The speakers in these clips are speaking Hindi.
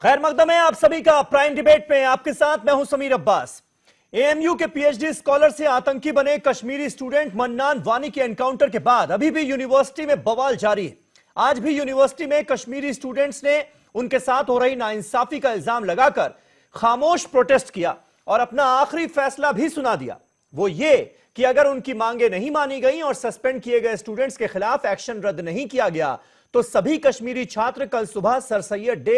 खैर मकदम है आप सभी का प्राइम डिबेट में। आपके साथ मैं हूं समीर अब्बास। एएमयू के पीएचडी स्कॉलर से आतंकी बने कश्मीरी स्टूडेंट मन्नान वानी के एनकाउंटर के बाद अभी भी यूनिवर्सिटी में बवाल जारी है। आज भी यूनिवर्सिटी में कश्मीरी स्टूडेंट्स ने उनके साथ हो रही नाइंसाफी का इल्जाम लगाकर खामोश प्रोटेस्ट किया और अपना आखिरी फैसला भी सुना दिया। वो ये कि अगर उनकी मांगे नहीं मानी गई और सस्पेंड किए गए स्टूडेंट्स के खिलाफ एक्शन रद्द नहीं किया गया तो सभी कश्मीरी छात्र कल सुबह सर सैयद डे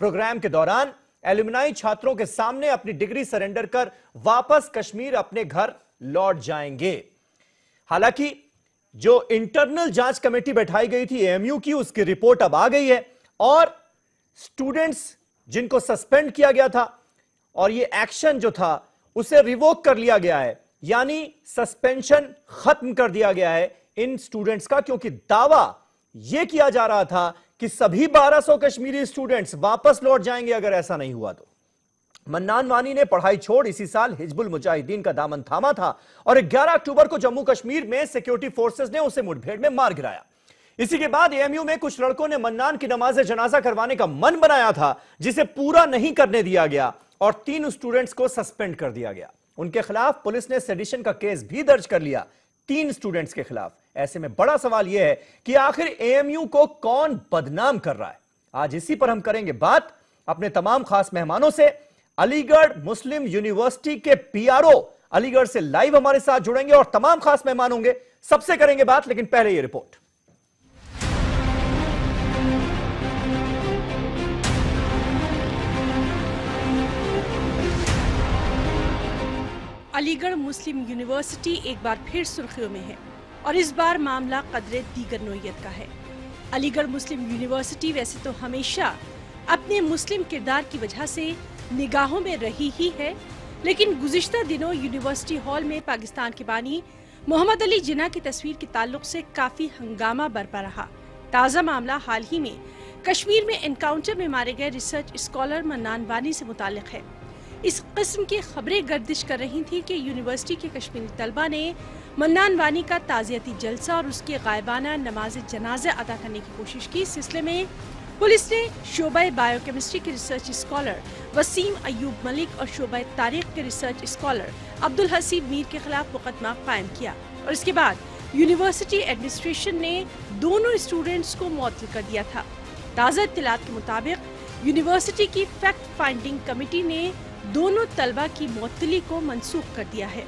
प्रोग्राम के दौरान एलुमनाई छात्रों के सामने अपनी डिग्री सरेंडर कर वापस कश्मीर अपने घर लौट जाएंगे। हालांकि जो इंटरनल जांच कमेटी बैठाई गई थी एएमयू की, उसकी रिपोर्ट अब आ गई है और स्टूडेंट्स जिनको सस्पेंड किया गया था और ये एक्शन जो था उसे रिवोक कर लिया गया है, यानी सस्पेंशन खत्म कर दिया गया है इन स्टूडेंट्स का, क्योंकि दावा यह किया जा रहा था कि सभी 1200 कश्मीरी स्टूडेंट्स वापस लौट जाएंगे अगर ऐसा नहीं हुआ तो। मन्नान वानी ने पढ़ाई छोड़ इसी साल हिजबुल मुजाहिदीन का दामन थामा था और 11 अक्टूबर को जम्मू कश्मीर में सिक्योरिटी फोर्सेस ने उसे मुठभेड़ में मार गिराया। इसी के बाद एएमयू में कुछ लड़कों ने मन्नान की नमाज जनाजा करवाने का मन बनाया था, जिसे पूरा नहीं करने दिया गया और 3 स्टूडेंट्स को सस्पेंड कर दिया गया। उनके खिलाफ पुलिस ने सेडिशन का केस भी दर्ज कर लिया 3 स्टूडेंट्स के खिलाफ। ऐसे में बड़ा सवाल यह है कि आखिर एएमयू को कौन बदनाम कर रहा है। आज इसी पर हम करेंगे बात अपने तमाम खास मेहमानों से। अलीगढ़ मुस्लिम यूनिवर्सिटी के पीआरओ अलीगढ़ से लाइव हमारे साथ जुड़ेंगे और तमाम खास मेहमान होंगे, सबसे करेंगे बात। लेकिन पहले यह रिपोर्ट। अलीगढ़ मुस्लिम यूनिवर्सिटी एक बार फिर सुर्खियों में है और इस बार मामला कदरे दीगर नोयत का है। अलीगढ़ मुस्लिम यूनिवर्सिटी वैसे तो हमेशा अपने मुस्लिम किरदार की वजह से निगाहों में रही ही है, लेकिन गुज़िश्ता दिनों यूनिवर्सिटी हॉल में पाकिस्तान के बानी मोहम्मद अली जिन्ना की तस्वीर के ताल्लुक से काफी हंगामा बरपा रहा। ताज़ा मामला हाल ही में कश्मीर में एनकाउंटर में मारे गए रिसर्च स्कॉलर मन्नान वानी से मुताल्लिक है। इस किस्म की खबरें गर्दिश कर रही थी कि यूनिवर्सिटी के कश्मीरी तलबा ने मन्नान वानी का ताज़ियती जलसा और उसके गायबाना नमाज जनाजा अदा करने की कोशिश की। इस सिलसिले में पुलिस ने शोबा बायोकेमिस्ट्री के रिसर्च स्कॉलर वसीम अयूब मलिक और शोबा तारीख के रिसर्च स्कॉलर अब्दुल हसीब मीर के खिलाफ मुकदमा कायम किया और इसके बाद यूनिवर्सिटी एडमिनिस्ट्रेशन ने दोनों स्टूडेंट्स को मुअत्तल कर दिया था। ताज़ा इत्तलात के मुताबिक यूनिवर्सिटी की फैक्ट फाइंडिंग कमेटी ने दोनों तलबा की मुअत्तली को मंसूख कर दिया है।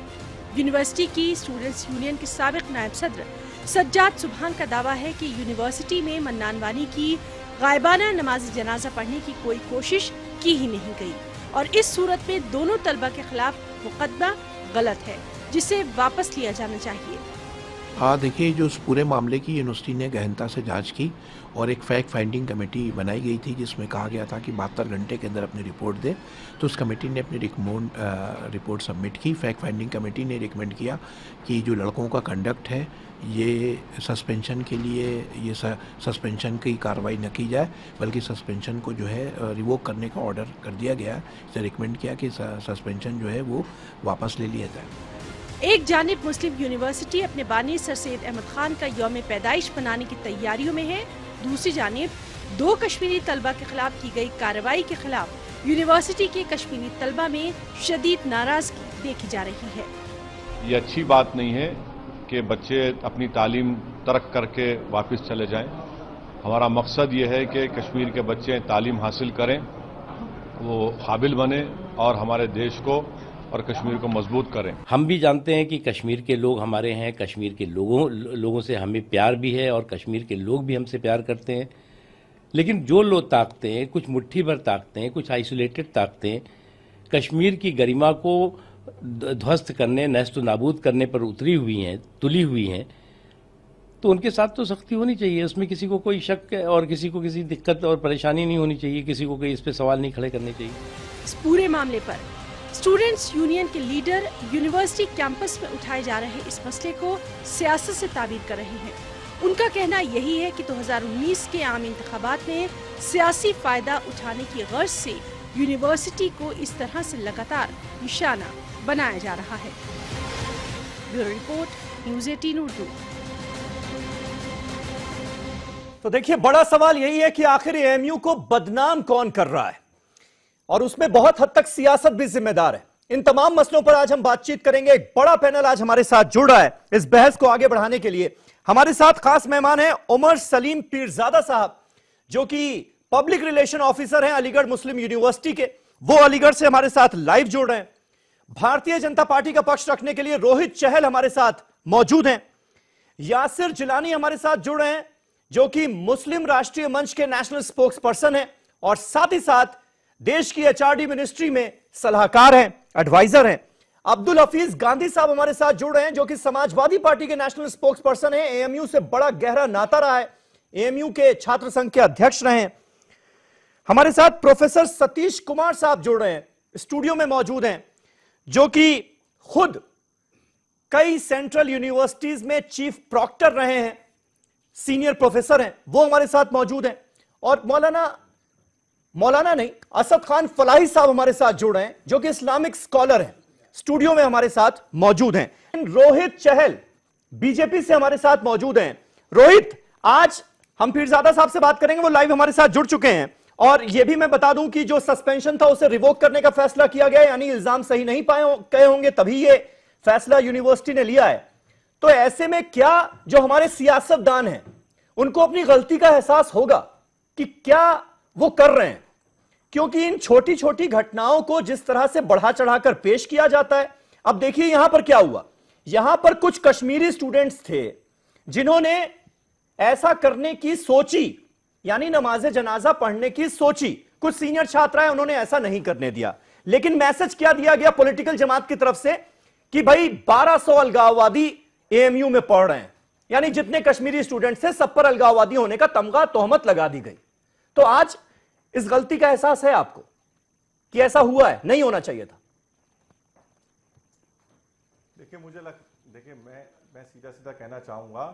यूनिवर्सिटी की स्टूडेंट्स यूनियन के साबिक नायब सदर सज्जाद सुबहान का दावा है कि यूनिवर्सिटी में मन्नान वानी की गायबाना नमाज जनाजा पढ़ने की कोई कोशिश की ही नहीं गई और इस सूरत में दोनों तलबा के खिलाफ मुकदमा गलत है, जिसे वापस लिया जाना चाहिए। देखिए, जो उस पूरे मामले की यूनिवर्सिटी ने गहनता से जांच की और एक फैक्ट फाइंडिंग कमेटी बनाई गई थी जिसमें कहा गया था कि 72 घंटे के अंदर अपनी रिपोर्ट दे। तो उस कमेटी ने अपनी रिपोर्ट सबमिट की। फैक्ट फाइंडिंग कमेटी ने रिकमेंड किया कि जो लड़कों का कंडक्ट है ये सस्पेंशन के लिए ये सस्पेंशन की कार्रवाई न की जाए, बल्कि सस्पेंशन को जो है रिवोक करने का ऑर्डर कर दिया गया। इसे रिकमेंड किया कि सस्पेंशन जो है वो वापस ले लिया जाए। एक जानिब मुस्लिम यूनिवर्सिटी अपने बानी सर सैयद अहमद खान का यौम पैदाइश मनाने की तैयारियों में है, दूसरी जानिब 2 कश्मीरी तलबा के खिलाफ की गई कार्रवाई के खिलाफ यूनिवर्सिटी के कश्मीरी तलबा में शदीद नाराजगी देखी जा रही है। ये अच्छी बात नहीं है कि बच्चे अपनी तालीम तर्क करके वापस चले जाएं। हमारा मकसद ये है कि कश्मीर के बच्चे तालीम हासिल करें, वो काबिल बने और हमारे देश को और कश्मीर को मजबूत करें। हम भी जानते हैं कि कश्मीर के लोग हमारे हैं, कश्मीर के लोगों से हमें प्यार भी है और कश्मीर के लोग भी हमसे प्यार करते हैं, लेकिन जो लोग ताकते हैं, कुछ मुट्ठी भर ताकते हैं, कुछ आइसोलेटेड ताकते हैं, कश्मीर की गरिमा को ध्वस्त करने, नष्ट नाबूद करने पर उतरी हुई हैं, तुली हुई हैं, तो उनके साथ तो सख्ती होनी चाहिए। उसमें किसी को कोई शक और किसी को किसी दिक्कत और परेशानी नहीं होनी चाहिए, किसी को कोई इस पर सवाल नहीं खड़े करने चाहिए। इस पूरे मामले पर स्टूडेंट्स यूनियन के लीडर यूनिवर्सिटी कैंपस में उठाए जा रहे इस मसले को सियासत से ताबीर कर रहे हैं। उनका कहना यही है कि 2019 के आम इंतखाबात में सियासी फायदा उठाने की गर्ज से यूनिवर्सिटी को इस तरह से लगातार निशाना बनाया जा रहा है। Bureau report, news 18 Urdu. तो देखिए, बड़ा सवाल यही है कि आखिर एएमयू को बदनाम कौन कर रहा है। और उसमें बहुत हद तक सियासत भी जिम्मेदार है। इन तमाम मसलों पर आज हम बातचीत करेंगे। एक बड़ा पैनल आज हमारे साथ जुड़ रहा है इस बहस को आगे बढ़ाने के लिए। हमारे साथ खास मेहमान हैं उमर सलीम पीरजादा साहब, जो कि पब्लिक रिलेशन ऑफिसर हैं अलीगढ़ मुस्लिम यूनिवर्सिटी के। वो अलीगढ़ से हमारे साथ लाइव जुड़ रहे हैं। भारतीय जनता पार्टी का पक्ष रखने के लिए रोहित चहल हमारे साथ मौजूद हैं। यासिर जिलानी हमारे साथ जुड़ रहे हैं, जो कि मुस्लिम राष्ट्रीय मंच के नेशनल स्पोक्स पर्सन हैं और साथ ही साथ देश की एचआरडी मिनिस्ट्री में सलाहकार हैं, एडवाइजर हैं। अब्दुल हफीज गांधी साहब हमारे साथ जुड़ रहे हैं, जो कि समाजवादी पार्टी के नेशनल स्पोक्स पर्सन हैं। एएमयू से बड़ा गहरा नाता रहा है, एएमयू के छात्र संघ के अध्यक्ष रहे हैं। हमारे साथ प्रोफेसर सतीश कुमार साहब जुड़ रहे हैं, स्टूडियो में मौजूद हैं, जो कि खुद कई सेंट्रल यूनिवर्सिटीज में चीफ प्रॉक्टर रहे हैं, सीनियर प्रोफेसर हैं, वो हमारे साथ मौजूद हैं। और मौलाना नहीं, असद खान फलाही साहब हमारे साथ जुड़ रहे हैं, जो कि इस्लामिक स्कॉलर हैं, स्टूडियो में हमारे साथ मौजूद हैं। रोहित चहल बीजेपी से हमारे साथ मौजूद हैं। रोहित, आज हम पीरजादा साहब से बात करेंगे, वो लाइव हमारे साथ जुड़ चुके हैं। और यह भी मैं बता दूं कि जो सस्पेंशन था उसे रिवोक करने का फैसला किया गया, यानी इल्जाम सही नहीं कहे होंगे तभी ये फैसला यूनिवर्सिटी ने लिया है। तो ऐसे में क्या जो हमारे सियासतदान हैं उनको अपनी गलती का एहसास होगा कि क्या वो कर रहे हैं? क्योंकि इन छोटी छोटी घटनाओं को जिस तरह से बढ़ा चढ़ाकर पेश किया जाता है। अब देखिए यहां पर क्या हुआ। यहां पर कुछ कश्मीरी स्टूडेंट्स थे जिन्होंने ऐसा करने की सोची, यानी नमाज जनाजा पढ़ने की सोची। कुछ सीनियर छात्र हैं, उन्होंने ऐसा नहीं करने दिया। लेकिन मैसेज क्या दिया गया पॉलिटिकल जमात की तरफ से कि भाई 1200 अलगाववादी एएमयू में पढ़ रहे हैं, यानी जितने कश्मीरी स्टूडेंट्स थे सब पर अलगाववादी होने का तमगा तोहमत लगा दी गई। तो आज इस गलती का एहसास है आपको कि ऐसा हुआ है, नहीं होना चाहिए था? देखिए मैं सीधा सीधा कहना चाहूंगा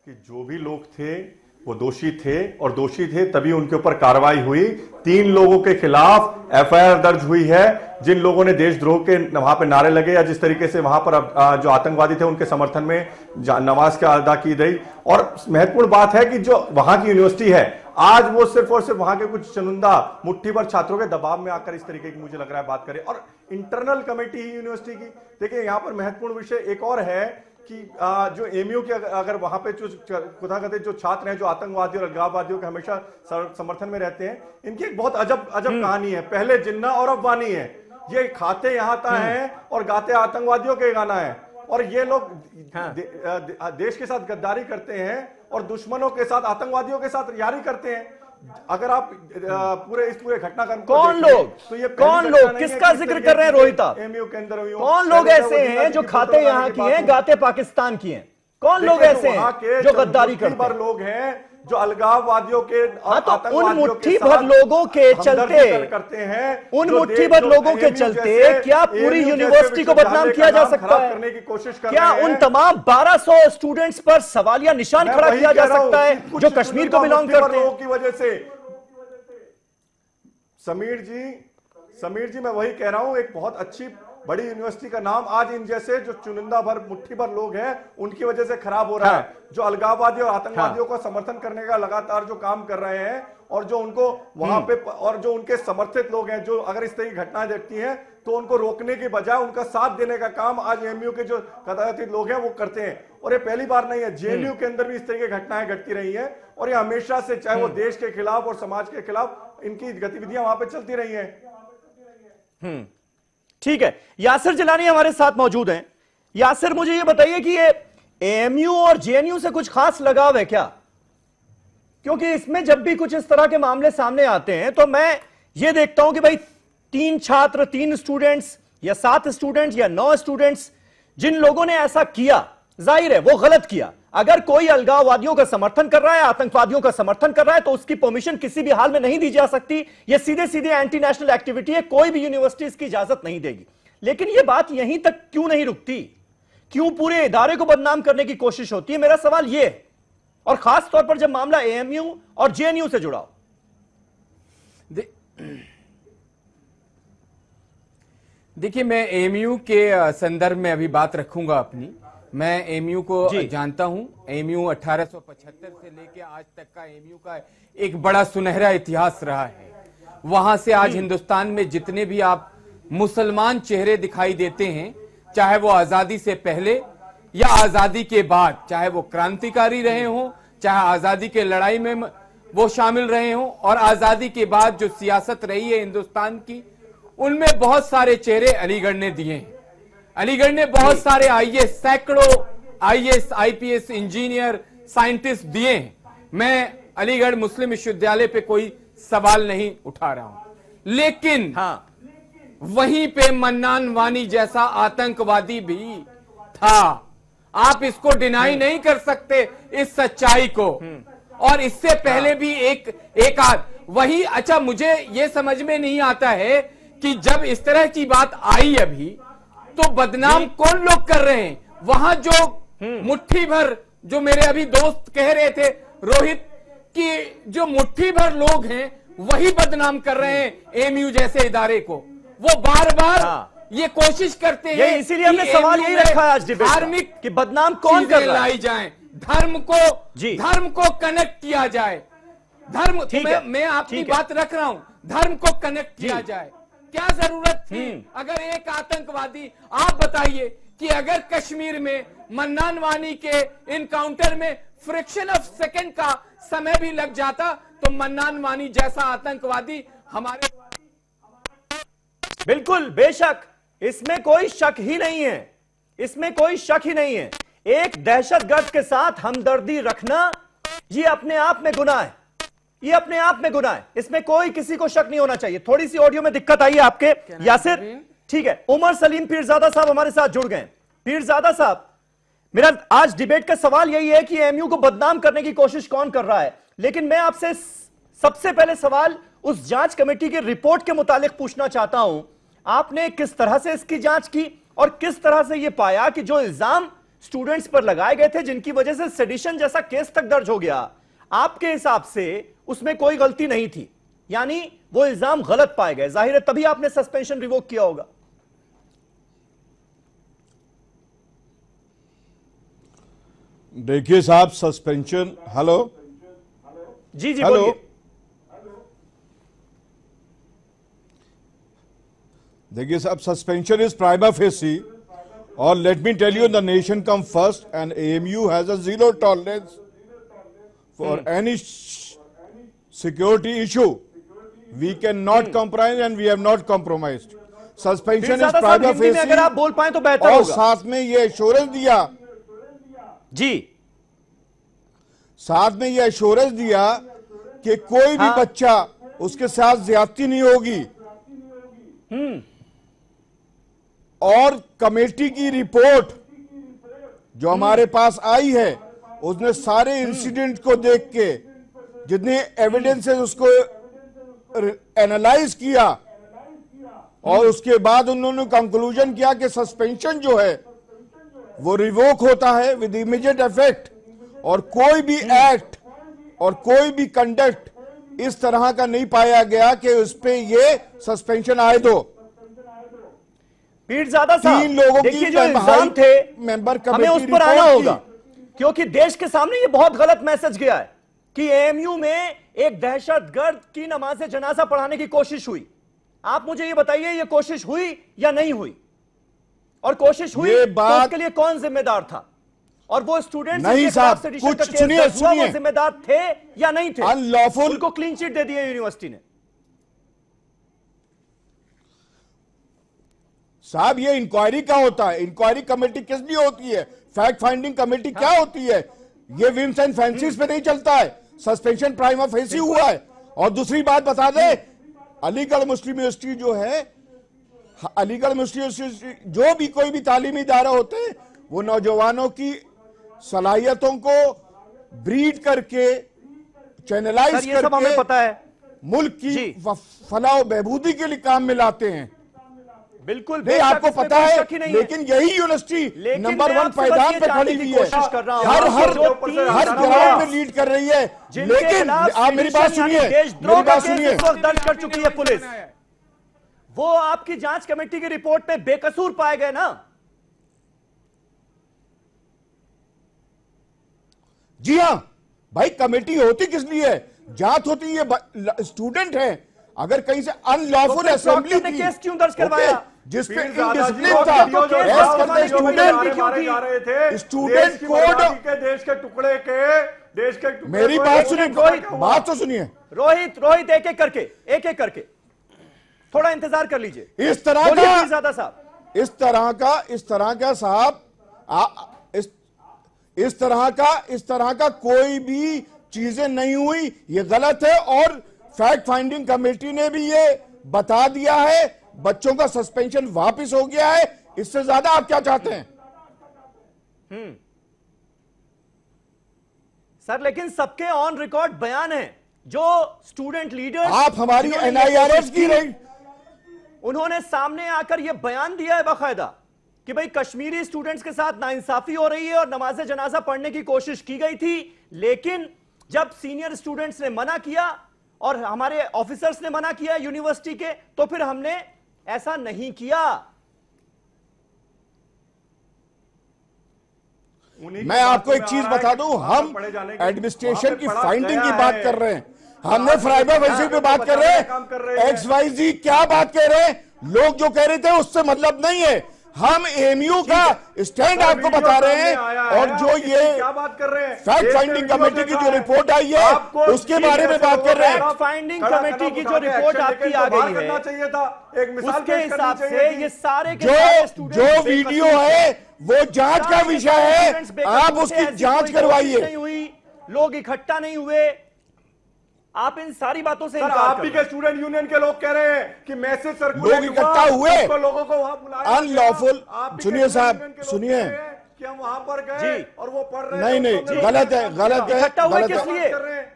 कि जो भी लोग थे वो दोषी थे, और दोषी थे तभी उनके ऊपर कार्रवाई हुई। 3 लोगों के खिलाफ एफआईआर दर्ज हुई है, जिन लोगों ने देशद्रोह के वहां पे नारे लगे या जिस तरीके से वहां पर जो आतंकवादी थे उनके समर्थन में नमाज का अदा की गई। और महत्वपूर्ण बात है कि जो वहां की यूनिवर्सिटी है आज वो सिर्फ और सिर्फ वहां के कुछ चुनिंदा मुट्ठी भर छात्रों के दबाव में आकर इस तरीके की मुझे लग रहा है बात करे। और इंटरनल कमेटी ही यूनिवर्सिटी की, देखिए यहां पर महत्वपूर्ण विषय एक और है कि जो एमयू के अगर वहां पे जो खुदा कहते जो छात्र हैं जो आतंकवादी और अलगाववादियों के हमेशा समर्थन में रहते हैं, इनकी एक बहुत अजब कहानी है। पहले जिन्ना और अब वानी है। ये खाते यहाँ हैं और गाते आतंकवादियों के गाना है। और ये लोग देश के साथ गद्दारी करते हैं और दुश्मनों के साथ, आतंकवादियों के साथ यारी करते हैं। अगर आप इस पूरे घटनाक्रम कौन लोग किसका जिक्र कर रहे हैं रोहित आप? एमयू के अंदर कौन लोग ऐसे हैं जो खाते यहाँ की हैं, गाते पाकिस्तान की हैं? कौन लोग ऐसे हैं जो गद्दारी करते हैं? लोग हैं जो अलगाववादियों के तो उन मुट्ठी भर लोगों के चलते करते हैं, उन मुट्ठी भर लोगों के चलते क्या पूरी यूनिवर्सिटी को बदनाम किया जा सकता है? करने की कोशिश कर क्या उन तमाम 1200 स्टूडेंट्स पर सवालिया निशान खड़ा किया जा सकता है जो कश्मीर को बिलोंग करते हैं? की वजह से समीर जी मैं वही कह रहा हूं, एक बहुत अच्छी बड़ी यूनिवर्सिटी का नाम आज इन जैसे जो चुनिंदा भर मुट्ठी भर लोग हैं उनकी वजह से खराब हो रहा है, जो अलगाववादी और आतंकवादियों का समर्थन करने का लगातार जो काम कर रहे हैं, और जो उनको वहां पे और जो उनके समर्थित लोग हैं जो अगर इस तरह की घटनाएं देखती हैं तो उनको रोकने के बजाय उनका साथ देने का काम आज एमयू के जो कदाचित लोग हैं वो करते हैं। और ये पहली बार नहीं है, जेएनयू के अंदर भी इस तरह की घटनाएं घटती रही हैं और ये हमेशा से, चाहे वो देश के खिलाफ और समाज के खिलाफ, इनकी गतिविधियां वहां पर चलती रही हैं। ठीक है, यासिर जिलानी हमारे साथ मौजूद हैं। यासिर, मुझे ये बताइए कि ये एएमयू और जेएनयू से कुछ खास लगाव है क्या? क्योंकि इसमें जब भी कुछ इस तरह के मामले सामने आते हैं तो मैं ये देखता हूं कि भाई 3 छात्र, 3 स्टूडेंट्स या 7 स्टूडेंट्स या 9 स्टूडेंट्स, जिन लोगों ने ऐसा किया, जाहिर है वो गलत किया। अगर कोई अलगाववादियों का समर्थन कर रहा है, आतंकवादियों का समर्थन कर रहा है, तो उसकी परमिशन किसी भी हाल में नहीं दी जा सकती। यह सीधे सीधे एंटी नेशनल एक्टिविटी है, कोई भी यूनिवर्सिटी इसकी इजाजत नहीं देगी। लेकिन यह बात यहीं तक क्यों नहीं रुकती? क्यों पूरे इदारे को बदनाम करने की कोशिश होती है? मेरा सवाल यह है, और खास तौर पर जब मामला एएमयू और जेएनयू से जुड़ा हो। देखिए, मैं एएमयू के संदर्भ में अभी बात रखूंगा अपनी। मैं एएमयू को जानता हूं। एएमयू 1875 से लेकर आज तक का एएमयू का एक बड़ा सुनहरा इतिहास रहा है। वहां से आज हिंदुस्तान में जितने भी आप मुसलमान चेहरे दिखाई देते हैं, चाहे वो आजादी से पहले या आजादी के बाद, चाहे वो क्रांतिकारी रहे हों, चाहे आजादी के लड़ाई में वो शामिल रहे हों, और आजादी के बाद जो सियासत रही है हिंदुस्तान की, उनमें बहुत सारे चेहरे अलीगढ़ ने दिए हैं। अलीगढ़ ने बहुत सारे आईएएस, सैकड़ों आईएएस, आईपीएस, इंजीनियर, साइंटिस्ट दिए हैं। मैं अलीगढ़ मुस्लिम विश्वविद्यालय पे कोई सवाल नहीं उठा रहा हूं, लेकिन वहीं पे मन्नान वानी जैसा आतंकवादी भी था। आप इसको डिनाई नहीं कर सकते, इस सच्चाई को। और इससे पहले भी एक आध वही। अच्छा, मुझे यह समझ में नहीं आता है कि जब इस तरह की बात आई अभी, तो बदनाम कौन लोग कर रहे हैं? वहां जो मुट्ठी भर, जो मेरे अभी दोस्त कह रहे थे रोहित, कि जो मुट्ठी भर लोग हैं वही बदनाम कर रहे हैं एएमयू जैसे इदारे को। वो बार बार ये कोशिश करते हैं, इसीलिए हमने सवाल यही रखा है आज डिबेट धार्मिक कि बदनाम कौन कर रहा है, लाई जाए, धर्म को कनेक्ट किया जाए। धर्म, मैं आपकी बात रख रहा हूं, धर्म को कनेक्ट किया जाए। क्या जरूरत थी? अगर एक आतंकवादी, आप बताइए कि अगर कश्मीर में मन्नान वानी के इनकाउंटर में फ्रैक्शन ऑफ सेकंड का समय भी लग जाता, तो मन्नान वानी जैसा आतंकवादी हमारे, बिल्कुल, बेशक, इसमें कोई शक ही नहीं है, इसमें कोई शक ही नहीं है। एक दहशतगर्द के साथ हमदर्दी रखना ये अपने आप में गुनाह है, ये अपने आप में गुनाह है, इसमें कोई किसी को शक नहीं होना चाहिए। थोड़ी सी ऑडियो में दिक्कत आई है आपके यासिर, ठीक है। उमर सलीम पीरजादा साहब हमारे साथ जुड़ गए। पीरजादा साहब, मेरा आज डिबेट का सवाल यही है कि एएमयू को बदनाम करने की कोशिश कौन कर रहा है, लेकिन मैं आपसे सबसे पहले सवाल उस जांच कमेटी की रिपोर्ट के मुतालिक पूछना चाहता हूं। आपने किस तरह से इसकी जांच की और किस तरह से यह पाया कि जो इल्जाम स्टूडेंट्स पर लगाए गए थे, जिनकी वजह से सेडिशन जैसा केस तक दर्ज हो गया, आपके हिसाब से उसमें कोई गलती नहीं थी, यानी वो इल्जाम गलत पाए गए? जाहिर है तभी आपने सस्पेंशन रिवोक किया होगा। देखिए साहब, सस्पेंशन, हेलो जी जी, हेलो, देखिए साहब, सस्पेंशन इज प्राइमा फेसी, और let me tell you, the nation come first and AMU has a zero tolerance for any security issue. We can not compromise and we have not compromised. Suspension is prima facie, अगर आप बोल पाए तो बेहतर और होगा। साथ में ये एश्योरेंस दिया जी, साथ में ये एश्योरेंस दिया कि कोई भी बच्चा उसके साथ ज्यादती नहीं होगी। और कमेटी की रिपोर्ट जो हमारे पास आई है, उसने सारे इंसिडेंट को देख के जितने एविडेंस है उसको एनालाइज किया, और उसके बाद उन्होंने कंक्लूजन किया कि सस्पेंशन जो है वो रिवोक होता है विद इमीडिएट इफेक्ट, और कोई भी एक्ट और कोई भी कंडक्ट इस तरह का नहीं पाया गया कि उस पे ये सस्पेंशन आए। दो पीरजादा साहब, 3 लोगों की देखिए जो इल्जाम थे मेंबर हमें उस पर आना होगा, क्योंकि देश के सामने ये बहुत गलत मैसेज गया है कि एएमयू में एक दहशतगर्द की नमाज जनाजा पढ़ाने की कोशिश हुई। आप मुझे ये बताइए, ये कोशिश हुई या नहीं हुई? और कोशिश हुई तो उसके लिए कौन जिम्मेदार था? और वो स्टूडेंट नहीं साहब, कुछ सुनिए, जिम्मेदार थे या नहीं थे? अनलॉफुल, उनको क्लीन चिट दे दिया यूनिवर्सिटी ने। साहब ये इंक्वायरी क्या होता है? इंक्वायरी कमेटी किस लिए होती है? फैक्ट फाइंडिंग कमेटी क्या होती है? ये विम्स एंड फैंसीज पे नहीं चलता है। सस्पेंशन प्राइमा फेसी हुआ है। और दूसरी बात बता दे, अलीगढ़ मुस्लिम यूनिवर्सिटी जो है, अलीगढ़ मुस्लिम यूनिवर्सिटी, जो भी कोई भी तालीमी इदारा होते हैं, वो नौजवानों की सलाहियतों को ब्रीड करके, चैनलाइज करके हमें पता है, मुल्क की फलाह बहबूदी के लिए काम में लाते हैं। बिल्कुल नहीं, आपको पता है, लेकिन यही यूनिवर्सिटी नंबर 1 पायदान पे खड़ी हुई है, हर ग्राउंड में लीड कर रही है। लेकिन आप मेरी बात सुनिए, मेरी बात सुनिए, दर्ज कर चुकी है पुलिस, वो आपकी जांच कमेटी की रिपोर्ट में बेकसूर पाए गए ना? जी हां भाई, कमेटी होती किस लिए है? जांच होती है, स्टूडेंट है, अगर कहीं से अनलॉफुल तो असेंबली ने केस क्यों दर्ज करवाया? जिस पे इंडिसिप्लिन था, स्टूडेंट कोड के देश के टुकड़े मेरी बात सुनिए, बात तो सुनिए रोहित एक एक करके थोड़ा इंतजार कर लीजिए। इस तरह का ज्यादा साहब, इस तरह का साहब इस तरह का कोई भी चीजें नहीं हुई, ये गलत है। और फैक्ट फाइंडिंग कमेटी ने भी ये बता दिया है, बच्चों का सस्पेंशन वापस हो गया है। इससे ज्यादा आप क्या चाहते हैं? सर लेकिन सबके ऑन रिकॉर्ड बयान है, जो स्टूडेंट लीडर, आप हमारी NIRF की रही, उन्होंने सामने आकर यह बयान दिया है बाकायदा कि भाई कश्मीरी स्टूडेंट्स के साथ नाइंसाफी हो रही है और नमाज जनाजा पढ़ने की कोशिश की गई थी, लेकिन जब सीनियर स्टूडेंट्स ने मना किया और हमारे ऑफिसर्स ने मना किया यूनिवर्सिटी के, तो फिर हमने ऐसा नहीं किया। मैं आपको एक चीज बता दूं, हम एडमिनिस्ट्रेशन की फाइंडिंग की बात कर रहे हैं, हमने फ्राइबर वैसे पे बात कर रहे हैं, XYZ क्या बात कह रहे हैं, लोग जो कह रहे थे उससे मतलब नहीं है। हम AMU का स्टैंड आपको बता रहे हैं, और जो ये क्या बात कर रहे हैं, फैक्ट फाइंडिंग कमेटी की जो रिपोर्ट आई है उसके बारे में बात कर रहे हैं। फैक्ट फाइंडिंग कमेटी की जो रिपोर्ट आपकी आ गई है, उसके हिसाब से ये सारे जो वीडियो है वो जांच का विषय है, आप उसकी जांच करवाइए। नहीं हुई, लोग इकट्ठा नहीं हुए, आप इन सारी बातों से सर, आप ही के स्टूडेंट यूनियन के लोग कह रहे हैं कि मैसेज सर्कुलेट लोग इकट्ठा हुए, लोगों को वहां बुलाया, अनलॉफुल। सुनिए साहब, सुनिए कि हम वहां पर गए और वो पढ़ रहे हैं। नहीं, गलत है, गलत है, गलत है।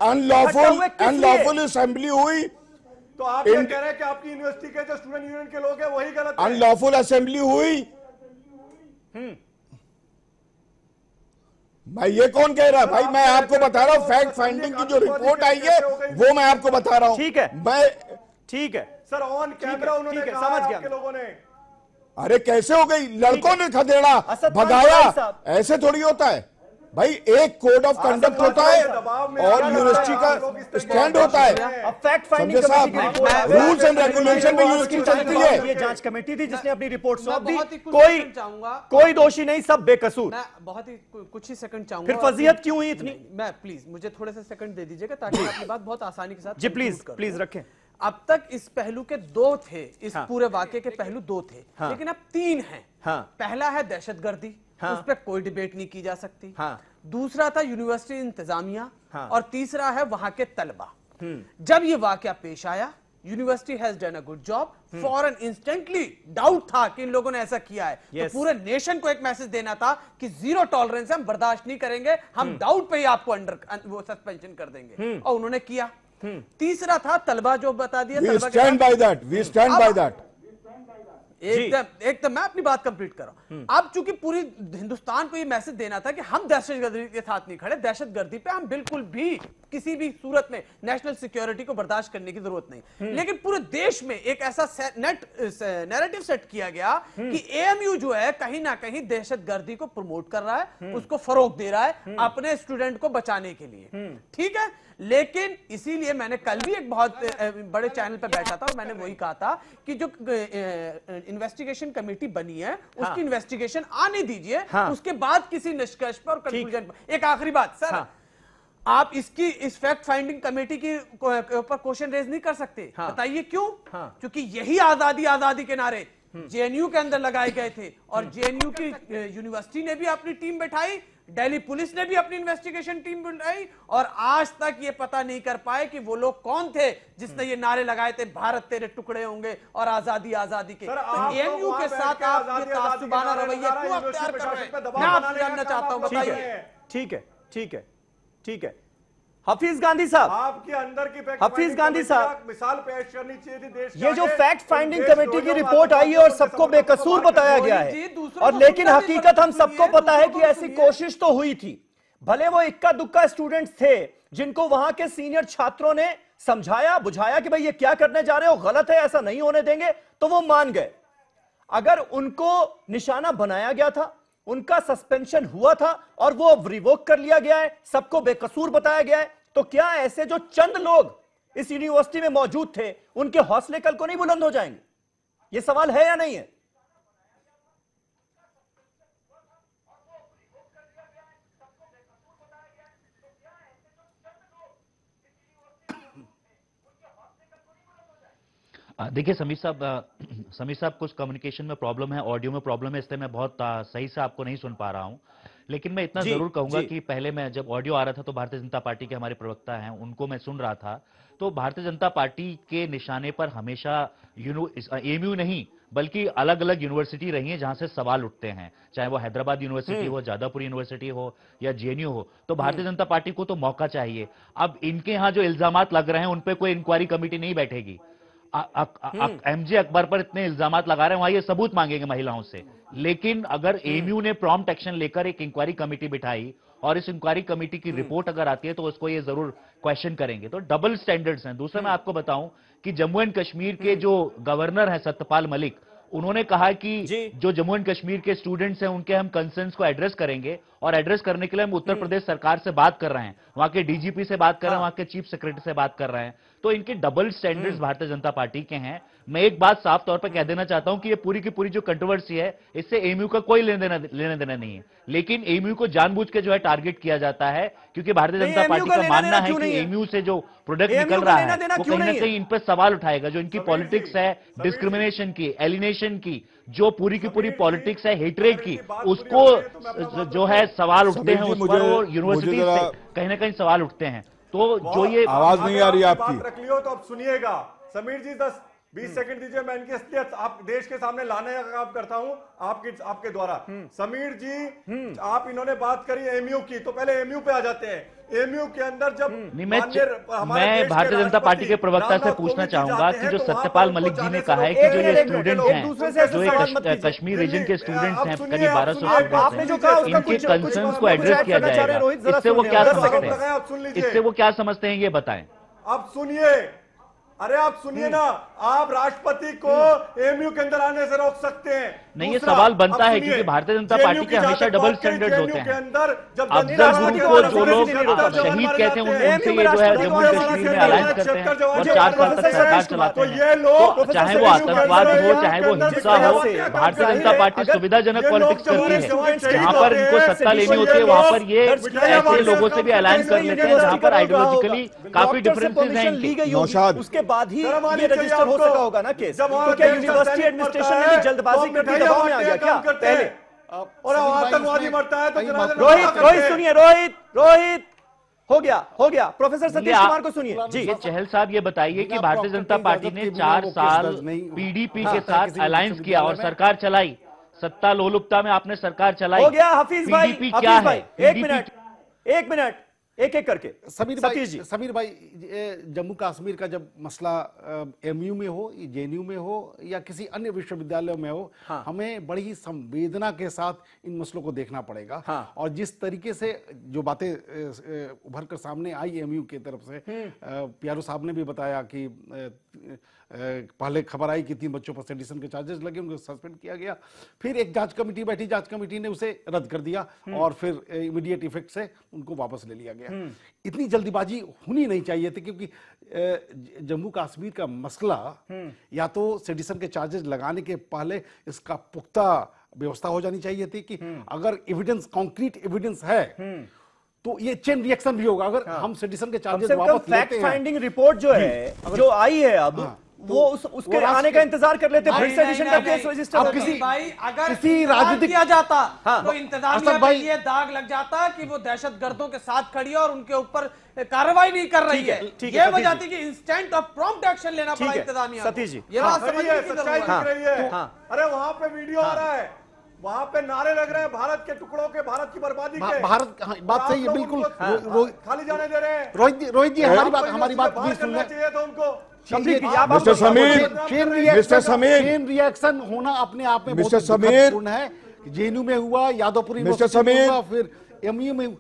अनलॉफुल असेंबली हुई, तो आप ये कह रहे हैं कि आपकी यूनिवर्सिटी के जो स्टूडेंट यूनियन के लोग हैं वही गलत है। अनलॉफुल असेंबली हुई, भाई ये कौन कह रहा है? भाई मैं आपको बता रहा हूं, फैक्ट फाइंडिंग की जो रिपोर्ट आई है वो मैं आपको बता रहा हूं। ठीक है, मैं ठीक है सर, ऑन कैमरा उन्होंने कहा, समझ गया आपके लोगों ने। अरे कैसे हो गई, लड़कों ने खदेड़ा भगाया, ऐसे थोड़ी होता है भाई। एक कोड ऑफ कंडक्ट होता है और यूनिवर्सिटी का स्टैंड होता है। Fact finding committee rules and regulation में यूनिवर्सिटी चलती है। ये जांच कमेटी थी जिसने अपनी रिपोर्ट सौंप दी, कोई दोषी नहीं, सब बेकसूर। मैं बहुत ही कुछ ही सेकंड चाहूंगा। फिर फजीहत क्यों हुई इतनी? मैं प्लीज मुझे थोड़े से सेकंड दे दीजिएगा ताकि अपनी बात बहुत आसानी के साथ जी प्लीज रखें। अब तक इस पहलू के दो थे, इस पूरे वाकये के पहलू दो थे, लेकिन अब तीन हैं। पहला है दहशतगर्दी, उस पर कोई डिबेट नहीं की जा सकती। दूसरा था यूनिवर्सिटी इंतजामिया, और तीसरा है वहां के तलबा। जब ये वाकया पेश आया, university has done a good job, foreign instantly doubt था कि इन लोगों ने ऐसा किया है, तो पूरे नेशन को एक मैसेज देना था कि जीरो टॉलरेंस हम बर्दाश्त नहीं करेंगे, हम डाउट पे ही आपको वो सस्पेंशन कर देंगे, और उन्होंने किया। तीसरा था तलबा, जो बता दिया, We stand by that. We stand by that. एकदम मैं अपनी बात कंप्लीट कर रहा हूं। अब चूंकि पूरी हिंदुस्तान को ये मैसेज देना था कि हम दहशतगर्दी के साथ नहीं खड़े, दहशतगर्दी पे हम बिल्कुल भी किसी भी सूरत में नेशनल सिक्योरिटी को बर्दाश्त करने की जरूरत नहीं, लेकिन पूरे देश में एक ऐसा नैरेटिव सेट किया गया कि AMU जो है कहीं ना कहीं दहशतगर्दी को प्रमोट कर रहा है, उसको फरोग दे रहा है अपने स्टूडेंट को बचाने के लिए। ठीक है, लेकिन इसीलिए मैंने कल भी एक बहुत बड़े चैनल पर बैठा था और मैंने वही कहा था कि जो इन्वेस्टिगेशन कमेटी बनी है उसकी इन्वेस्टिगेशन आने दीजिए, उसके बाद किसी निष्कर्ष पर और कंक्लूजन पर। एक आखिरी बात सर, आप इस फैक्ट फाइंडिंग कमेटी की ऊपर क्वेश्चन रेज नहीं कर सकते। बताइए क्यों? क्योंकि यही आजादी के नारे JNU के अंदर लगाए गए थे, और JNU की यूनिवर्सिटी ने भी अपनी टीम बैठाई, दिल्ली पुलिस ने भी अपनी इन्वेस्टिगेशन टीम बनाई, और आज तक ये पता नहीं कर पाए कि वो लोग कौन थे जिसने ये नारे लगाए थे, भारत तेरे टुकड़े होंगे और आजादी के। तो AMU के साथ आप ये तासुबाना रवैया क्यों अख्तियार कर रहे हैं? मैं आपसे जानना चाहता हूं, बताइए। ठीक है हफीज गांधी साहब, आपके अंदर की हफीज गांधी साहब, मिसाल पेश करनी चाहिए थी देश। ये जो फैक्ट फाइंडिंग कमेटी की रिपोर्ट आई है और सबको बेकसूर बताया गया है, और लेकिन हकीकत हम सबको पता है कि ऐसी कोशिश तो हुई थी। भले वो इक्का दुक्का स्टूडेंट्स थे जिनको वहां के सीनियर छात्रों ने समझाया बुझाया कि भाई ये क्या करने जा रहे हो, गलत है, ऐसा नहीं होने देंगे, तो वो मान गए। अगर उनको निशाना बनाया गया था, उनका सस्पेंशन हुआ था और वो रिवोक कर लिया गया है, सबको बेकसूर बताया गया है, तो क्या ऐसे जो चंद लोग इस यूनिवर्सिटी में मौजूद थे, उनके हौसले कल को नहीं बुलंद हो जाएंगे? यह सवाल है या नहीं है? देखिए समीर साहब कुछ कम्युनिकेशन में प्रॉब्लम है, ऑडियो में प्रॉब्लम है, इसलिए मैं बहुत सही से आपको नहीं सुन पा रहा हूं। लेकिन मैं इतना जरूर कहूंगा कि पहले मैं जब ऑडियो आ रहा था तो भारतीय जनता पार्टी के हमारे प्रवक्ता हैं उनको मैं सुन रहा था, तो भारतीय जनता पार्टी के निशाने पर हमेशा एएमयू नहीं बल्कि अलग अलग यूनिवर्सिटी रही है जहां से सवाल उठते हैं, चाहे वो हैदराबाद यूनिवर्सिटी हो, जादवपुर यूनिवर्सिटी हो या जेएनयू हो। तो भारतीय जनता पार्टी को तो मौका चाहिए। अब इनके यहां जो इल्जामात लग रहे हैं उन पर कोई इंक्वायरी कमेटी नहीं बैठेगी। एमजे अकबर पर इतने इल्जामात लगा रहे हैं, वहां ये सबूत मांगेंगे महिलाओं से। लेकिन अगर एएमयू ने प्रॉम्प्ट एक्शन लेकर एक इंक्वायरी कमेटी बिठाई और इस इंक्वायरी कमेटी की रिपोर्ट अगर आती है तो उसको ये जरूर क्वेश्चन करेंगे। तो डबल स्टैंडर्ड्स हैं। दूसरा मैं आपको बताऊं कि जम्मू एंड कश्मीर के जो गवर्नर हैं सत्यपाल मलिक, उन्होंने कहा कि जो जम्मू एंड कश्मीर के स्टूडेंट्स हैं उनके हम कंसर्न्स को एड्रेस करेंगे और एड्रेस करने के लिए हम उत्तर प्रदेश सरकार से बात कर रहे हैं, वहां के डीजीपी से बात कर रहे हैं, वहां के चीफ सेक्रेटरी से बात कर रहे हैं। तो इनके double standards Bharatiya Janata party के हैं। मैं एक बात साफ तौर पर कह देना चाहता हूं कि ये पूरी की पूरी जो कंट्रोवर्सी है इससे एएमयू का कोई लेने देना नहीं है, लेकिन एएमयू को जानबूझ के जो है टारगेट किया जाता है, क्योंकि भारतीय जनता पार्टी का मानना है कि एएमयू से जो प्रोडक्ट निकल रहा है वो कहीं ना कहीं इन पर सवाल उठाएगा। जो इनकी पॉलिटिक्स है डिस्क्रिमिनेशन की, एलिनेशन की, जो पूरी की पूरी पॉलिटिक्स है हेट्रेड की, उसको जो है सवाल उठते हैं, उस पर वो यूनिवर्सिटी से कहीं ना कहीं सवाल उठते हैं। तो जो ये आवाज नहीं आ रही आपकी, रख लियो तो अब सुनिएगा। समीर जी 10-20 सेकंड दीजिए, मैं इनकी असलियत आप देश के सामने लाने का काम करता हूं आपके द्वारा। समीर जी आप इन्होंने बात करी एएमयू की, तो पहले एएमयू पे आ जाते हैं। एएमयू के अंदर जब मैं भारतीय जनता पार्टी के प्रवक्ता से पूछना चाहूंगा कि जो सत्यपाल मलिक जी ने कहा है कि जो ये स्टूडेंट्स हैं, जो ये कश्मीर रीजन के स्टूडेंट्स हैं, करीब 1200 स्टूडेंट्स हैं, इनके कंसर्न्स को एड्रेस किया जाएगा, इससे वो क्या समझते हैं, इससे वो क्या समझते हैं ये बताएं। अब सुनिए, अरे आप सुनिए ना, आप राष्ट्रपति को एएमयू के अंदर आने से रोक सकते हैं। नहीं, ये सवाल बनता है क्योंकि भारतीय जनता पार्टी के हमेशा डबल स्टैंडर्ड्स होते हैं। अफजल गुरु को जो लोग शहीद कहते हैं उनसे ये जो है जम्मू कश्मीर में अलायंस करते हैं और 4 साल तक सरकार चलाते हैं। तो चाहे वो आतंकवाद हो, चाहे वो हिंसा हो, भारतीय जनता पार्टी सुविधाजनक पॉलिटिक्स करती है। जहां पर इनको सत्ता लेनी होती है वहां पर ये ऐसे लोगों से भी अलायंस कर लेते हैं जहां पर आइडियोलॉजिकली काफी डिफरेंसेस हैं इनके। उसके बाद ही ये रजिस्टर हो सका होगा ना केस। तो क्या यूनिवर्सिटी एडमिनिस्ट्रेशन ने भी जल्दबाजी करके दबाव में आ गया क्या पहले? और आतंकवादी मरता है तो रोहित सुनिए, रोहित हो गया। प्रोफेसर सतीश कुमार को सुनिए जी। चहल साहब ये बताइए कि भारतीय जनता पार्टी ने 4 साल पीडीपी के साथ अलायंस किया और सरकार चलाई, सत्ता लोलुपता में आपने सरकार चलाई। हो गया हफीज भाई, पीडीपी क्या है? एक मिनट एक करके समीर भाई जम्मू कश्मीर का जब मसला एमयू में हो, जेएनयू में हो या किसी अन्य विश्वविद्यालय में हो, हमें बड़ी ही संवेदना के साथ इन मसलों को देखना पड़ेगा। और जिस तरीके से जो बातें उभर कर सामने आई एमयू की तरफ से, प्यारू साहब ने भी बताया कि पहले खबर आई कि 3 बच्चों पर सेडिशन के चार्जेस लगे, उनको सस्पेंड किया गया, फिर एक जांच कमेटी बैठी, जांच कमेटी ने उसे रद्द कर दिया और फिर इमीडिएट इफेक्ट से उनको वापस ले लिया गया। इतनी जल्दीबाजी होनी नहीं चाहिए थी, क्योंकि जम्मू कश्मीर का मसला या तो सेडिशन के चार्जेस लगाने के पहले इसका पुख्ता व्यवस्था हो जानी चाहिए थी कि अगर एविडेंस, कॉन्क्रीट एविडेंस है तो ये चेन रिएक्शन भी होगा। अगर हम सेडिशन के चार्जेस वापस लेते हैं, फाइंडिंग रिपोर्ट जो है जो आई है अब वो उसके आने का इंतजार कर लेते, फिर सेडिशन का केस रजिस्टर होगा। अगर किसी राजनीतिक किया जाता तो इंतजामिया पे ये दाग लग जाता कि वो दहशतगर्दों के साथ खड़ी है और उनके ऊपर कार्रवाई नहीं कर रही है। ये वजह थी कि इंस्टेंट और प्रॉम्प्ट एक्शन लेना पड़ा इंतजामिया। सतीश जी ये बात समझिए, सच्चाई दिख रही है। अरे वहां पे वीडियो आ रहा है, वहां पे नारे लग रहे हैं भारत के टुकड़ों के, भारत की बर्बादी के। भारत बात सही है, बिल्कुल खाली जाने दे रहे हैं। रोहित जी हमारी बात भी सुन लें। चाहिए था उनको। मिस्टर समीर, चेन रिएक्शन होना अपने आप में मिस्टर बहुत महत्वपूर्ण है। जेएनयू में हुआ, यादवपुरी मिस्टर समीर, फिर एमयू में,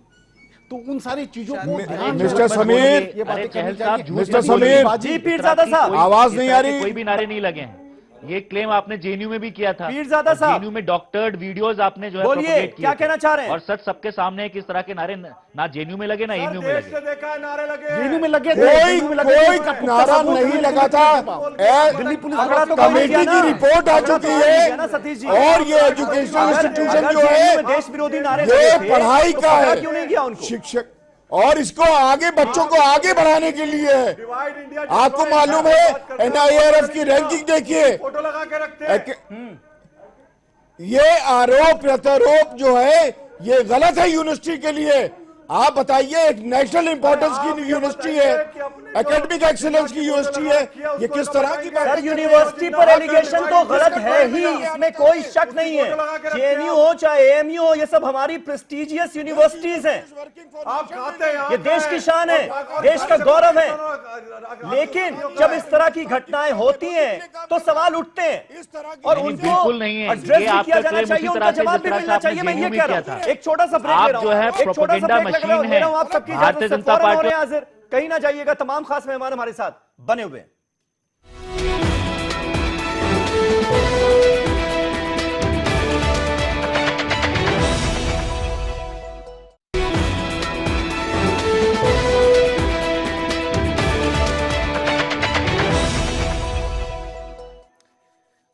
तो उन सारी चीजों को मिस्टर समीर, ये बातें मिस्टर समीर जी, पीरजादा साहब आवाज नहीं आ रही, कोई भी नारे नहीं लगे हैं। ये क्लेम आपने जेएनयू में भी किया था। पीरजादा साहब, जेएनयू में डॉक्टर्ड वीडियोस आपने जो है बोलिए, प्रोपेगेट किए क्या थे। कहना चाह रहे हैं? और सच सबके सामने है कि इस तरह के नारे ना जेएनयू में लगे ना एएनयू में लगे। देखा है नारे लगे, जेएनयू में लगे, कोई नारा नहीं लगा था। दिल्ली पुलिस कमेटी की रिपोर्ट आ चुकी है सतीश जी, और ये एजुकेशनल इंस्टीट्यूशन जो है देश विरोधी नारे ये पढ़ाई का है, क्यों नहीं किया उनको? शिक्षक, और इसको आगे बच्चों को आगे बढ़ाने के लिए है। डिवाइड इंडिया आपको मालूम है एनआईआरएफ की रैंकिंग देखिए, फोटो लगा के रखते हैं। ये आरोप प्रत्यारोप जो है ये गलत है यूनिवर्सिटी के लिए। आप बताइए, एक नेशनल इंपॉर्टेंस की यूनिवर्सिटी है, एकेडमिक एक्सीलेंस की यूनिवर्सिटी है, ये किस तरह की बात? सर, यूनिवर्सिटी पर एलिगेशन तो गलत है ही, इसमें कोई शक नहीं है। जेएनयू हो चाहे एएमयू हो, ये सब हमारी प्रेस्टिजियस यूनिवर्सिटीज हैं। आप खाते हैं, ये देश की शान है, देश का गौरव है। लेकिन जब इस तरह की घटनाएं होती हैं तो सवाल उठते हैं और उनको बिल्कुल नहीं है। एड्रेस ये भी आपका किया जाना क्लेम चाहिए, उसी उनका तरह से जवाब भी जिस तरह मिलना से चाहिए। आपने मैं ये जेएनयू कह में रहा किया हूँ, था। एक छोटा सा ब्रेक ले आप रहा हूँ, जो है एक छोटा सा प्रोपेगेंडा ब्रेक लग रहा मशीन ले है। रहा हूँ आप सबकी भारतीय इजाजत से। जनता फौरन हो पार्टी रहे हैं हाजिर, कहीं ना जाइएगा, तमाम खास मेहमान हमारे साथ बने हुए हैं।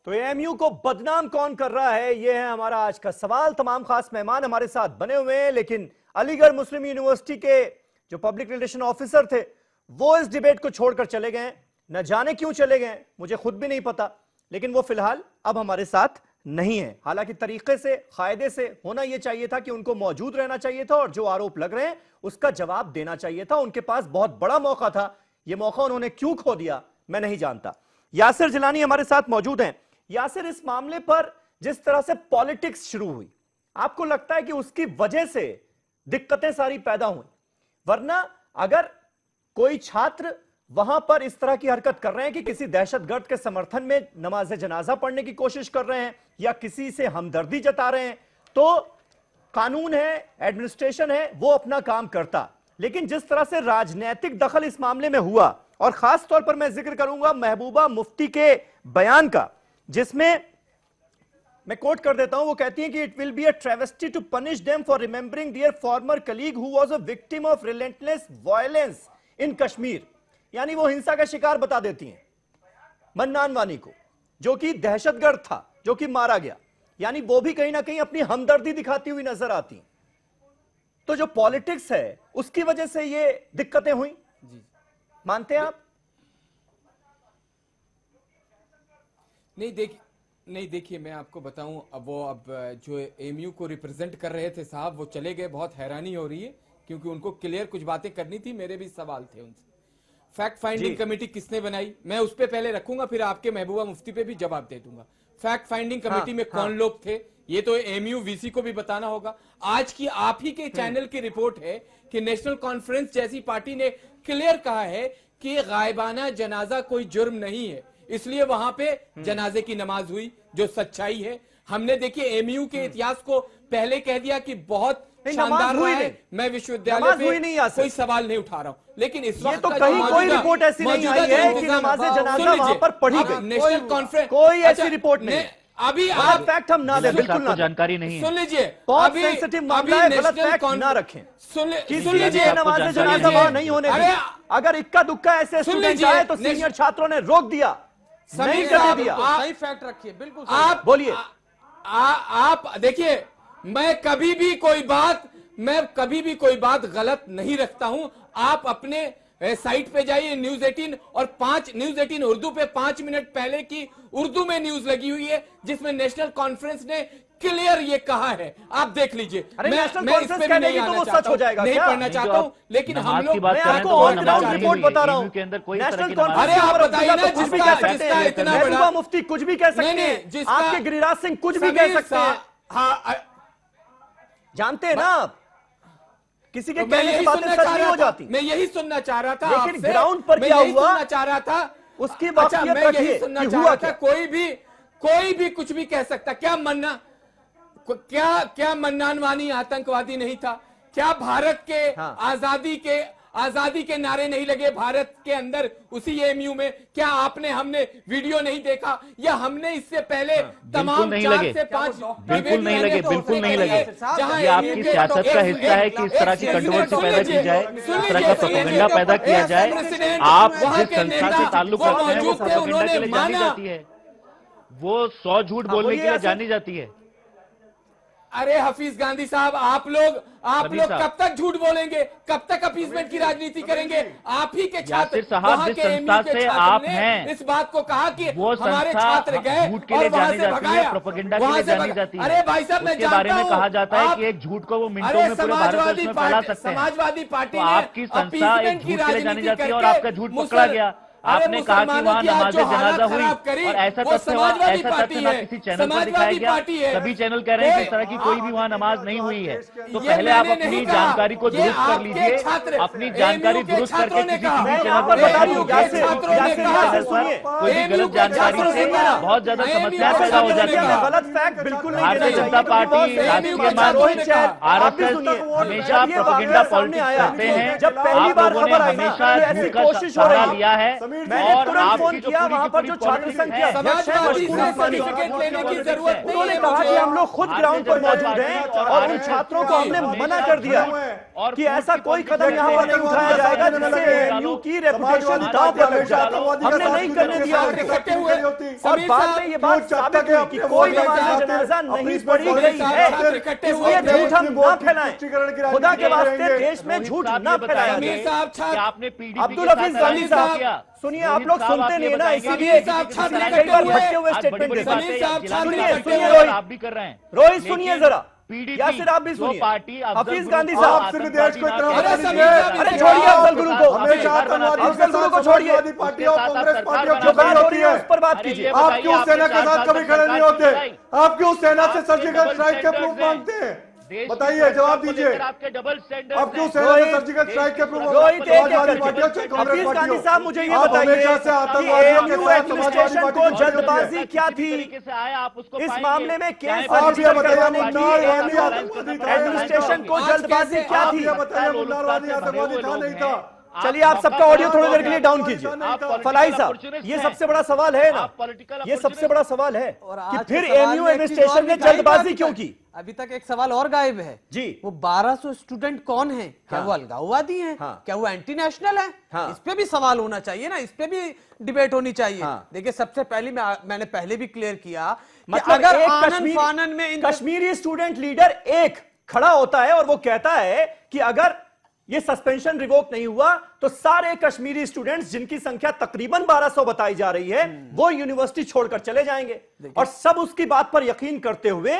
तो एएमयू को बदनाम कौन कर रहा है, यह है हमारा आज का सवाल। तमाम खास मेहमान हमारे साथ बने हुए हैं, लेकिन अलीगढ़ मुस्लिम यूनिवर्सिटी के जो पब्लिक रिलेशन ऑफिसर थे वो इस डिबेट को छोड़कर चले गए। न जाने क्यों चले गए, मुझे खुद भी नहीं पता, लेकिन वो फिलहाल अब हमारे साथ नहीं है। हालांकि तरीके से, कायदे से होना यह चाहिए था कि उनको मौजूद रहना चाहिए था और जो आरोप लग रहे हैं उसका जवाब देना चाहिए था। उनके पास बहुत बड़ा मौका था, यह मौका उन्होंने क्यों खो दिया मैं नहीं जानता। यासिर जिलानी हमारे साथ मौजूद हैं। यासिर, इस मामले पर जिस तरह से पॉलिटिक्स शुरू हुई, आपको लगता है कि उसकी वजह से दिक्कतें सारी पैदा हुई? वरना अगर कोई छात्र वहां पर इस तरह की हरकत कर रहे हैं कि किसी दहशतगर्द के समर्थन में नमाज जनाजा पढ़ने की कोशिश कर रहे हैं या किसी से हमदर्दी जता रहे हैं, तो कानून है, एडमिनिस्ट्रेशन है, वो अपना काम करता। लेकिन जिस तरह से राजनीतिक दखल इस मामले में हुआ, और खास तौर पर मैं जिक्र करूंगा महबूबा मुफ्ती के बयान का, जिसमें मैं कोट कर देता हूं, वो कहती हैं कि it will be a travesty to punish them for remembering their former colleague who was a victim of relentless violence in Kashmir. यानी वो हिंसा का शिकार बता देती हैं मन्नान वानी को, जो कि दहशतगर्द था, जो कि मारा गया। यानी वो भी कहीं ना कहीं अपनी हमदर्दी दिखाती हुई नजर आती हैं। तो जो पॉलिटिक्स है उसकी वजह से ये दिक्कतें हुई, मानते हैं आप? नहीं देखिए, मैं आपको बताऊं, अब जो एएमयू को रिप्रेजेंट कर रहे थे साहब, वो चले गए। बहुत हैरानी हो रही है क्योंकि उनको क्लियर कुछ बातें करनी थी, मेरे भी सवाल थे उनसे। फैक्ट फाइंडिंग कमेटी किसने बनाई, मैं उस पे पहले रखूंगा, फिर आपके महबूबा मुफ्ती पे भी जवाब दे दूंगा। फैक्ट फाइंडिंग कमेटी में कौन लोग थे, ये तो एएमयू वीसी को भी बताना होगा। आज की आप ही के चैनल की रिपोर्ट है कि नेशनल कॉन्फ्रेंस जैसी पार्टी ने क्लियर कहा है कि गायबाना जनाजा कोई जुर्म नहीं है, इसलिए वहां पे जनाजे की नमाज हुई, जो सच्चाई है। हमने देखिए एएमयू के इतिहास को पहले कह दिया कि बहुत शानदार रहा है। मैं विश्वविद्यालय पे कोई सवाल नहीं उठा रहा हूं, लेकिन इस वक्त तो कहीं कोई रिपोर्ट ऐसी नहीं आई है कि नमाज जनाजा वहां पर पढ़ी गई। नेशनल कॉन्फ्रेंस कोई ऐसी रिपोर्ट नहीं। अभी आप फैक्ट हम ना दें, बिल्कुल ना जानकारी नहीं। सुन लीजिए, बहुत सेंसिटिव मामला है, गलत फैक्ट ना रखें। सुन लीजिए, नमाज जनाजा वहां नहीं होने दी। अगर इक्का दुक्का ऐसे स्टूडेंट आए तो सीनियर छात्रों ने रोक दिया, नहीं करने दिया। सही फैक्ट रखिए, बिल्कुल आप बोलिए। आप देखिए, मैं कभी भी कोई बात गलत नहीं रखता हूं। आप अपने साइट पे जाइए न्यूज 18 और न्यूज 18 उर्दू पे 5 मिनट पहले की उर्दू में न्यूज लगी हुई है जिसमें नेशनल कॉन्फ्रेंस ने क्लियर ये कहा है, आप देख लीजिए। मैं इस पे नहीं आना चाहता हूं, नहीं पढ़ना चाहता हूं, लेकिन हम लोग, मैं आपको ऑन ग्राउंड रिपोर्ट बता रहा हूं। नेशनल कॉन्फ्रेंस, अरे आप बताइए ना, जिसका इतना बड़ा मुफ्ती कुछ भी कह सकते हैं, आपके गिरिराज सिंह कुछ भी कह सकते हैं। हाँ, जानते हैं ना आप, किसी के कहने की बातें सच नहीं हो जाती। मैं यही सुनना चाह रहा था, लेकिन ग्राउंड पर क्या हुआ सुनना चाह रहा था उसकी बात। अच्छा, मैं यही सुनना चाह रहा था। कोई भी कुछ भी कह सकता। क्या मन्नान वानी आतंकवादी नहीं था? क्या भारत के आजादी के आजादी के नारे नहीं लगे भारत के अंदर उसी एएमयू में? क्या आपने हमने वीडियो नहीं देखा? या हमने इससे पहले तमाम 4 से 5 बिल्कुल नहीं लगे, बिल्कुल नहीं लगे। ये आपकी सियासत का हिस्सा है कि इस तरह की कंट्रोवर्सी पैदा की जाए, इस तरह का प्रोपेगेंडा पैदा किया जाए। आप जिस संस्था से ताल्लुक रखते हैं वो प्रोपेगेंडा के लिए जानी जाती है, वो 100 झूठ बोलने के लिए जानी जाती है। अरे हफीज गांधी साहब, आप लोग कब तक झूठ बोलेंगे? कब तक अपीसमेंट की राजनीति करेंगे? आप ही के छात्र साहब जिस संस्था से आप हैं, इस बात को कहा कि वो हमारे छात्र गए झूठ के लिए जानी जाती है, प्रोपेगेंडा के लिए जानी जाती है। अरे भाई साहब, मैं उसके बारे में कहा जाता है कि एक झूठ को वो मिनटों में पूरे भारत देश में फैला सकते हैं। समाजवादी पार्टी आपकी संस्था एक झूठ के लिए जानी जाती है और आपका झूठ पकड़ा गया। आपने कहा कि वहाँ नमाज जनाजा हुई और ऐसा तथ्य ना किसी चैनल पर दिखाया गया। सभी चैनल कह रहे हैं कि इस तरह की कोई भी वहाँ नमाज नहीं हुई है। तो पहले आप अपनी जानकारी को दुरुस्त कर लीजिए, अपनी जानकारी दुरुस्त करके किसी टीवी चैनल पर बता दीजिए। कोई भी गलत जानकारी से बहुत ज्यादा समस्या पैदा हो जाती है। भारतीय जनता पार्टी, राष्ट्रीय मंच, RSS हमेशा प्रोपेगेंडा पॉलिटिक्स करते हैं। आप लोगों ने हमेशा झूठ का सहारा लिया है और आपकी जो वहां पर जो छात्र संख्या सर्टिफिकेट लेने की जरूरत नहीं उन्होंने कहा कि हम लोग खुद ग्राउंड पर मौजूद हैं और उन छात्रों को हमने मना कर दिया कि ऐसा कोई कदम यहाँ पर नहीं उठाया जाएगा जिससे एएमयू की रेपुटेशन दांव पर लग जाए। हमने नहीं करने दिया इकट्ठे हुए और बाद में ये बात साबित हुई कि कोई नमाज जनाजा नहीं पढ़ी गई है, इसलिए झूठ हम ना फैलाएं। खुदा के वास्ते देश में झूठ ना फैलाया जाए। अब्दुल हफीज गांधी साहब सुनिए, आप लोग सुनते नहीं ना, इसीलिए कई बार भटके हुए स्टेटमेंट देते हैं। सुनिए रोहित, आप भी कर रहे हैं। रोहित सुनिए जरा, यासिर आप भी सुनिए। हफीज गांधी साहब, अरे छोड़िए अफजल गुरु को, अफजल गुरु को छोड़िए, कांग्रेस पार्टियों जो बात हो रही है उस पर बात कीजिए। आप क्यों सेना के साथ कभी खड़े नहीं होते? आप क्यों सेना से सर्जिकल स्ट्राइक के प्रूफ मांगते हैं? बताइए, जवाब दीजिए। आपके डबल स्टैंडर्ड अब क्यों सेना में सर्जिकल स्ट्राइक के प्रूफ? हफीज गांधी साहब मुझे ये बताइए कि एएमयू एडमिनिस्ट्रेशन को जल्दबाजी क्या थी इस मामले में केस रजिस्टर करवाने की? एडमिनिस्ट्रेशन को जल्दबाजी क्या थी? आतंकवादी था नहीं था? चलिए आप सबका ऑडियो थोड़ी देर के लिए डाउन कीजिए। फलाई साहब, ये सबसे बड़ा सवाल है ना, ये सबसे बड़ा सवाल है कि फिर एएमयू एडमिनिस्ट्रेशन ने जल्दबाजी क्यों की? अभी तक एक सवाल और गायब है जी। वो 1200 स्टूडेंट कौन है? क्या वो अलगाववादी हैं? क्या वो एंटी नेशनल है? इस पे भी सवाल होना चाहिए ना, इस पे भी डिबेट होनी चाहिए। देखिए, सबसे पहले मैंने पहले भी क्लियर किया कि अगर आनन फानन में कश्मीरी स्टूडेंट लीडर एक खड़ा होता है और वो कहता है कि अगर ये सस्पेंशन रिवोक नहीं हुआ तो सारे कश्मीरी स्टूडेंट्स, जिनकी संख्या तकरीबन 1200 बताई जा रही है, वो यूनिवर्सिटी छोड़कर चले जाएंगे। और सब उसकी बात पर यकीन करते हुए,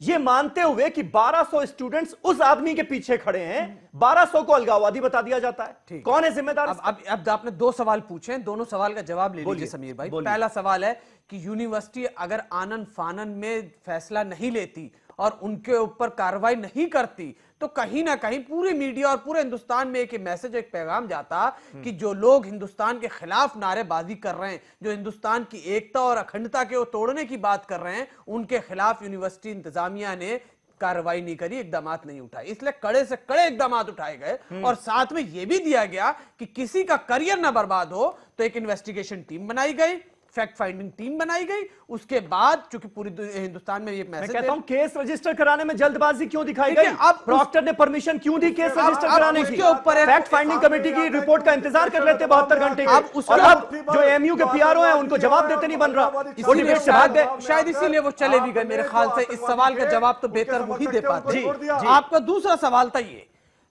ये मानते हुए कि 1200 स्टूडेंट्स उस आदमी के पीछे खड़े हैं, 1200 को अलगाववादी बता दिया जाता है। कौन है जिम्मेदार? अब आपने 2 सवाल पूछे, दोनों सवाल का जवाब ले लीजिए समीर भाई। पहला सवाल है कि यूनिवर्सिटी अगर आनन फानन में फैसला नहीं लेती और उनके ऊपर कार्रवाई नहीं करती तो कहीं ना कहीं पूरे मीडिया और पूरे हिंदुस्तान में एक मैसेज, एक पैगाम जाता कि जो लोग हिंदुस्तान के खिलाफ नारेबाजी कर रहे हैं, जो हिंदुस्तान की एकता और अखंडता के तोड़ने की बात कर रहे हैं, उनके खिलाफ यूनिवर्सिटी इंतजामिया ने कार्रवाई नहीं करी, इकदाम नहीं उठाए। इसलिए कड़े से कड़े इकदाम उठाए गए और साथ में यह भी दिया गया कि किसी का करियर ना बर्बाद हो तो एक इन्वेस्टिगेशन टीम बनाई गई, फैक्ट फाइंडिंग टीम बनाई गई। उसके बाद चूंकि पूरी हिंदुस्तान में ये मैसेज, मैं कहता हूं केस रजिस्टर कराने में जल्दबाजी क्यों दिखाई गई? अब प्रॉक्टर ने परमिशन क्यों दी केस रजिस्टर कराने की? फैक्ट फाइंडिंग कमेटी की रिपोर्ट का इंतजार कर लेते 72 घंटे और अब जो एएमयू के पीआरओ हैं उनको जवाब देते नहीं बन रहा, वो डिबेट से भाग गए। शायद इसीलिए वो चले भी गए। मेरे ख्याल से इस सवाल का जवाब तो बेहतर वो ही दे पाते। आपका दूसरा सवाल था ये,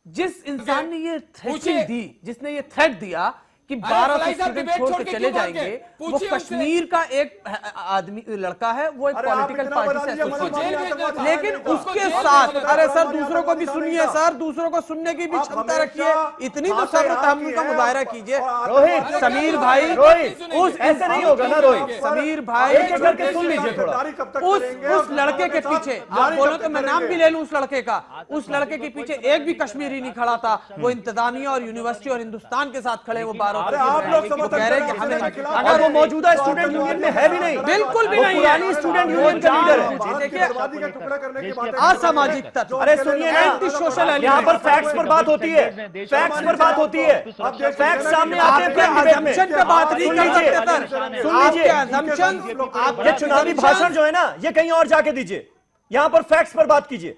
जिस इंसान ने ये थ्रेट दी, जिसने ये थ्रेट दिया कि 1200 स्टूडेंट छोड़ के चले जाएंगे, वो कश्मीर का एक आदमी, लड़का है, वो एक पॉलिटिकल पार्टी से एसोसिएटेड, लेकिन उसके साथ, अरे सर दूसरों को भी सुनिए सर, दूसरों को सुनने की भी क्षमता रखिए, इतनी तो सब्र तहम्मुल का मुजाहरा कीजिए। रोहित, समीर भाई, उस ऐसे नहीं होगा ना रोहित, समीर भाई करके सुन लीजिए थोड़ा। उस लड़के के पीछे, आप बोलो तो मैं नाम भी ले लूं उस लड़के का, उस लड़के के पीछे एक भी कश्मीरी नहीं खड़ा था। वो इंतजामिया और यूनिवर्सिटी और हिंदुस्तान के साथ खड़े, वो आरोप अरे आप लोग समर्थन कह रहे हैं कि कर रहे हैं हमें अगर वो मौजूदा स्टूडेंट यूनियन में है भी नहीं, बिल्कुल भी वो नहीं है। पुरानी स्टूडेंट यूनियन का लीडर है। देखिए बर्बादी का टुकड़ा करने की बात असामाजिक तत्व, अरे सुनिए ना, एंटी सोशल यहाँ पर फैक्ट्स पर बात होती है, फैक्ट्स पर बात होती है, फैक्ट्स सामने आते हैं प्राइम डिबेट में। assumption पे बात नहीं कर सकते सर। सुन लीजिए, आपके assumptions, ये चुनावी भाषण जो है ना, ये कहीं और जाके दीजिए, यहाँ पर फैक्ट्स पर बात कीजिए,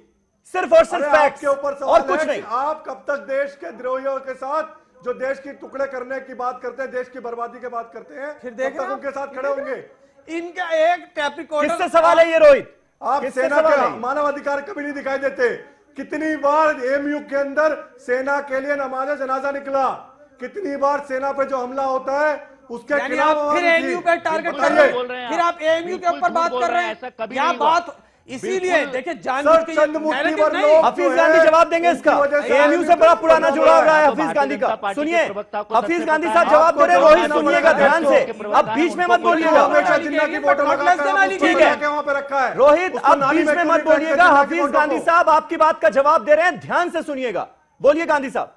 सिर्फ और सिर्फ फैक्ट्स के ऊपर और कुछ सवाल है नहीं। कि आप कब तक देश के द्रोहियों के साथ जो देश की टुकड़े करने की बात करते हैं, देश की बर्बादी की बात करते हैं, फिर कब देख तक उनके साथ खड़े होंगे? इनका एक टैप रिकॉर्डर, किससे सवाल है ये रोहित? आप किससे सेना सवाल के है? मानव अधिकार कभी नहीं दिखाई देते। कितनी बार एएमयू के अंदर सेना के लिए नमाज़े जनाजा निकला, कितनी बार सेना पे जो हमला होता है उसके यानी खिलाफ आप फिर एएमयू पे टारगेट कर रहे हैं, फिर आप एएमयू के ऊपर बात कर रहे हैं। क्या बात, इसीलिए देखिए जानबूझ के ये narrative नहीं। हफीज गांधी जवाब देंगे इसका। एएमयू से बड़ा पुराना जुड़ाव रहा है हफीज गांधी का। सुनिए, हफीज गांधी साहब जवाब दे रहे हैं, रोहित सुनिएगा ध्यान से, अब बीच में मत बोलिएगा। हमेशा जिन्ना की फोटो लगा कर ठीक है वहां पे रखा है रोहित, अब बीच में मत बोलिएगा। हफीज गांधी साहब आपकी बात का जवाब दे रहे हैं, ध्यान से सुनिएगा। बोलिए गांधी साहब।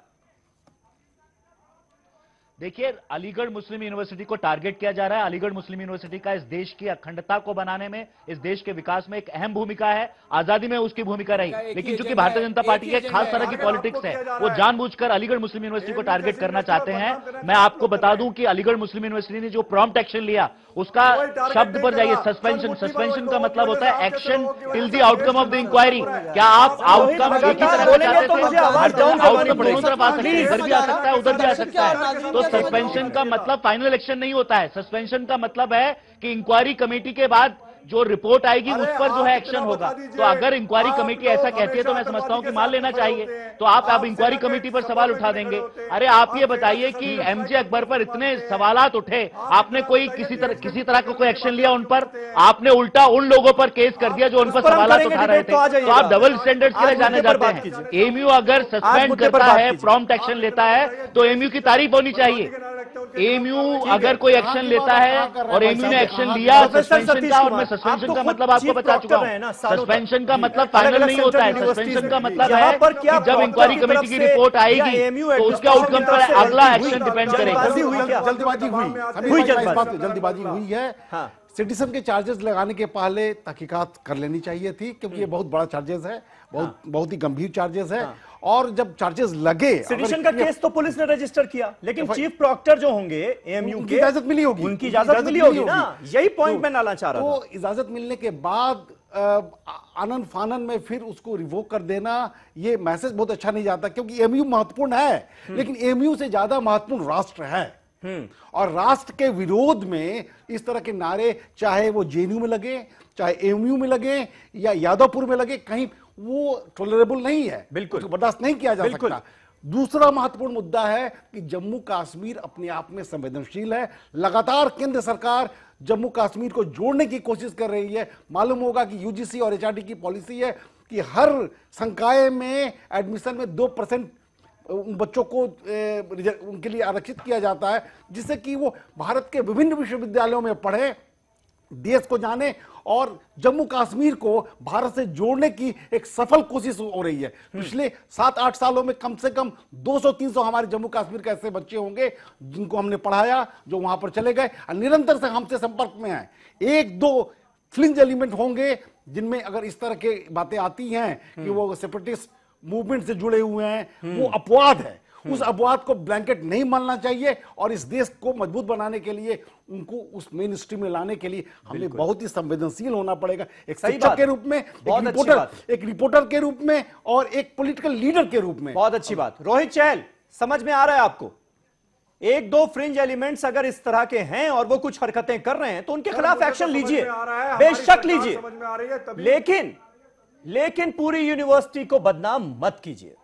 देखिए, अलीगढ़ मुस्लिम यूनिवर्सिटी को टारगेट किया जा रहा है। अलीगढ़ मुस्लिम यूनिवर्सिटी का इस देश की अखंडता को बनाने में, इस देश के विकास में एक अहम भूमिका है। आजादी में उसकी भूमिका रही, लेकिन चूंकि भारतीय जनता पार्टी की एक खास तरह की पॉलिटिक्स है, वो जानबूझकर अलीगढ़ मुस्लिम यूनिवर्सिटी को टारगेट करना चाहते हैं। मैं आपको बता दूं कि अलीगढ़ मुस्लिम यूनिवर्सिटी ने जो प्रॉम्प्ट एक्शन लिया, उसका शब्द पर जाइए, सस्पेंशन। सस्पेंशन का मतलब होता है action till the outcome of the inquiry. क्या आप आउटकम एक ही तरह का चाहते थे? आउटकम दोनों तरफ आ सकते हैं, इधर भी आ सकता है, उधर भी आ सकता है। तो सस्पेंशन का मतलब फाइनल एक्शन नहीं होता है। सस्पेंशन का मतलब है कि इंक्वायरी कमेटी के बाद जो रिपोर्ट आएगी उस पर जो है एक्शन होगा। तो अगर इंक्वायरी कमेटी ऐसा कहती है तो मैं समझता हूं कि मान लेना चाहिए। तो आप अब इंक्वायरी कमेटी पर सवाल उठा देंगे। अरे आप ये बताइए कि एमजे अकबर पर इतने सवालात उठे, आपने कोई किसी तरह का कोई एक्शन लिया उन पर? आपने उल्टा उन लोगों पर केस कर दिया जो उन पर सवालात उठा रहे थे। तो आप डबल स्टैंडर्ड के लिए जाने जाते हैं। एएमयू अगर सस्पेंड करता है, प्रॉम्प्ट एक्शन लेता है, तो एएमयू की तारीफ होनी चाहिए। एएमयू अगर कोई एक्शन लेता है और एएमयू ने एक्शन लिया सस्पेंशन का, और मैं सस्पेंशन का मतलब आपको बता चुका हूं। सस्पेंशन का मतलब फाइनल नहीं होता है। सस्पेंशन का मतलब है कि जब इंक्वायरी कमेटी की रिपोर्ट आएगी तो उसके आउटकम पर अगला एक्शन डिपेंड करेगा। जल्दीबाजी हुई है। सिटीजन के चार्जेस लगाने के पहले तहकीकात कर लेनी चाहिए थी, क्योंकि ये बहुत बड़ा चार्जेस है, बहुत ही गंभीर चार्जेस है। और जब चार्जेस लगे, सिटीजन का केस तो पुलिस ने रजिस्टर किया, लेकिन चीफ प्रॉक्टर जो होंगे एएमयू के, इजाजत मिली होगी, उनकी इजाजत मिली होगी ना। यही पॉइंट मैं डालना चाह रहा था। तो इजाजत मिलने के बाद आनन फानन में फिर उसको रिवोक कर देना, ये मैसेज बहुत अच्छा नहीं जाता, क्योंकि एएमयू महत्वपूर्ण है, लेकिन एएमयू से ज्यादा महत्वपूर्ण राष्ट्र है। और राष्ट्र के विरोध में इस तरह के नारे, चाहे वो जेएनयू में लगे, चाहे एएमयू में लगे या यादवपुर में लगे, कहीं वो टॉलरेबल नहीं है, बिल्कुल बर्दाश्त नहीं किया जा सकता। दूसरा महत्वपूर्ण मुद्दा है कि जम्मू कश्मीर अपने आप में संवेदनशील है। लगातार केंद्र सरकार जम्मू कश्मीर को जोड़ने की कोशिश कर रही है। मालूम होगा कि यूजीसी और एचआरडी की पॉलिसी है कि हर संकाय में एडमिशन में 2% उन बच्चों को उनके लिए आरक्षित किया जाता है, जिससे कि वो भारत के विभिन्न विश्वविद्यालयों में पढ़े, देश को जाने, और जम्मू कश्मीर को भारत से जोड़ने की एक सफल कोशिश हो रही है। पिछले 7-8 सालों में कम से कम 200-300 हमारे जम्मू कश्मीर के ऐसे बच्चे होंगे जिनको हमने पढ़ाया, जो वहां पर चले गए और निरंतर से हमसे संपर्क में हैं। 1-2 फ्लिंज एलिमेंट होंगे जिनमें अगर इस तरह की बातें आती हैं कि वो सेपरेटिस्ट मूवमेंट से जुड़े हुए हैं, वो अपवाद है। उस अपवाद को ब्लैंकेट नहीं मानना चाहिए, और इस देश को मजबूत बनाने के लिए उनको उस मेन स्ट्रीम में लाने के लिए हमें बहुत ही संवेदनशील होना पड़ेगा। एक शिक्षक के रूप में, एक रिपोर्टर के रूप में, और एक पॉलिटिकल लीडर के रूप में। बहुत अच्छी बात। रोहित चहल, समझ में आ रहा है आपको? 1-2 फ्रिंज एलिमेंट्स अगर इस तरह के हैं और वो कुछ हरकतें कर रहे हैं तो उनके खिलाफ एक्शन लीजिए, बेशक लीजिए, लेकिन पूरी यूनिवर्सिटी को बदनाम मत कीजिए।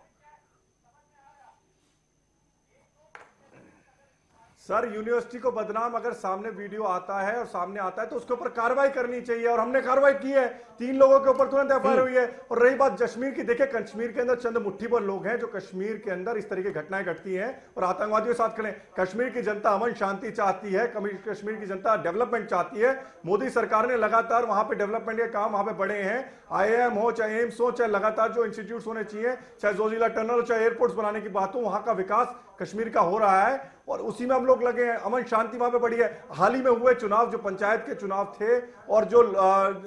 सर, यूनिवर्सिटी को बदनाम अगर सामने वीडियो आता है और सामने आता है तो उसके ऊपर कार्रवाई करनी चाहिए, और हमने कार्रवाई की है। 3 लोगों के ऊपर तुरंत एफआईआर हुई है। और रही बात कश्मीर की, देखिए कश्मीर के अंदर चंद मुट्ठी भर लोग हैं जो कश्मीर के अंदर इस तरह की घटनाएं घटती हैं और आतंकवादियों के साथ खड़े। कश्मीर की जनता अमन शांति चाहती है, कश्मीर की जनता डेवलपमेंट चाहती है। मोदी सरकार ने लगातार वहां पे डेवलपमेंट के काम वहां पे बढ़े हैं। IIM हो, चाहे एम्स हो, चाहे लगातार जो इंस्टीट्यूट होने चाहिए, चाहे जोजिला टनल, चाहे एयरपोर्ट्स बनाने की बात हो, वहां का विकास कश्मीर का हो रहा है। और उसी में हम लोग लगे हैं। अमन शांति वहां पे बढ़ी है। हाल ही में हुए चुनाव, जो पंचायत के चुनाव थे और जो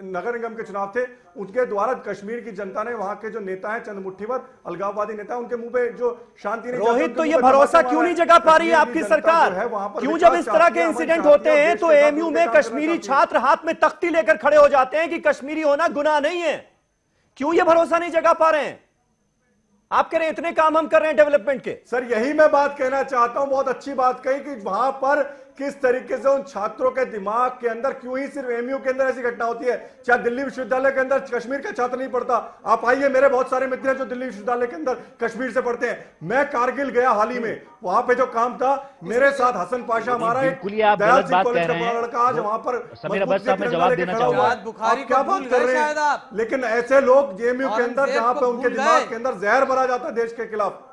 नगर निगम के चुनाव थे, उनके द्वारा कश्मीर की जनता ने, वहां के जो नेता हैं, चंद मुट्ठीभर अलगाववादी नेता, उनके मुंह पे जो शांति नहीं, रोहित, तो ये भरोसा क्यों नहीं जगा पा रही है आपकी सरकार? क्यों जब इस तरह के इंसिडेंट होते हैं तो एएमयू में कश्मीरी छात्र हाथ में तख्ती लेकर खड़े हो जाते हैं कि कश्मीरी होना गुनाह नहीं है? क्यों ये भरोसा नहीं जगा पा रहे हैं? आप कह रहे हैं इतने काम हम कर रहे हैं डेवलपमेंट के। सर यही मैं बात कहना चाहता हूं, बहुत अच्छी बात कही कि वहां पर किस तरीके से उन छात्रों के दिमाग के अंदर, क्यों ही सिर्फ एमयू के अंदर ऐसी घटना होती है, चाहे दिल्ली विश्वविद्यालय के अंदर कश्मीर का छात्र नहीं पढ़ता। आप आइए, मेरे बहुत सारे मित्र हैं जो दिल्ली विश्वविद्यालय के अंदर कश्मीर से पढ़ते हैं। मैं कारगिल गया हाल ही में, वहां पे जो काम था, मेरे साथ हसन पाशा हमारा एक दयाल सिंह कॉलेज का बड़ा लड़का, आज वहां पर समीर अब्बास साहब मैं जवाब देना चाहूंगा। आप क्या बात कर रहे हैं? लेकिन ऐसे लोग एमयू के अंदर, जहां पे उनके दिमाग के अंदर जहर भरा जाता है देश के खिलाफ।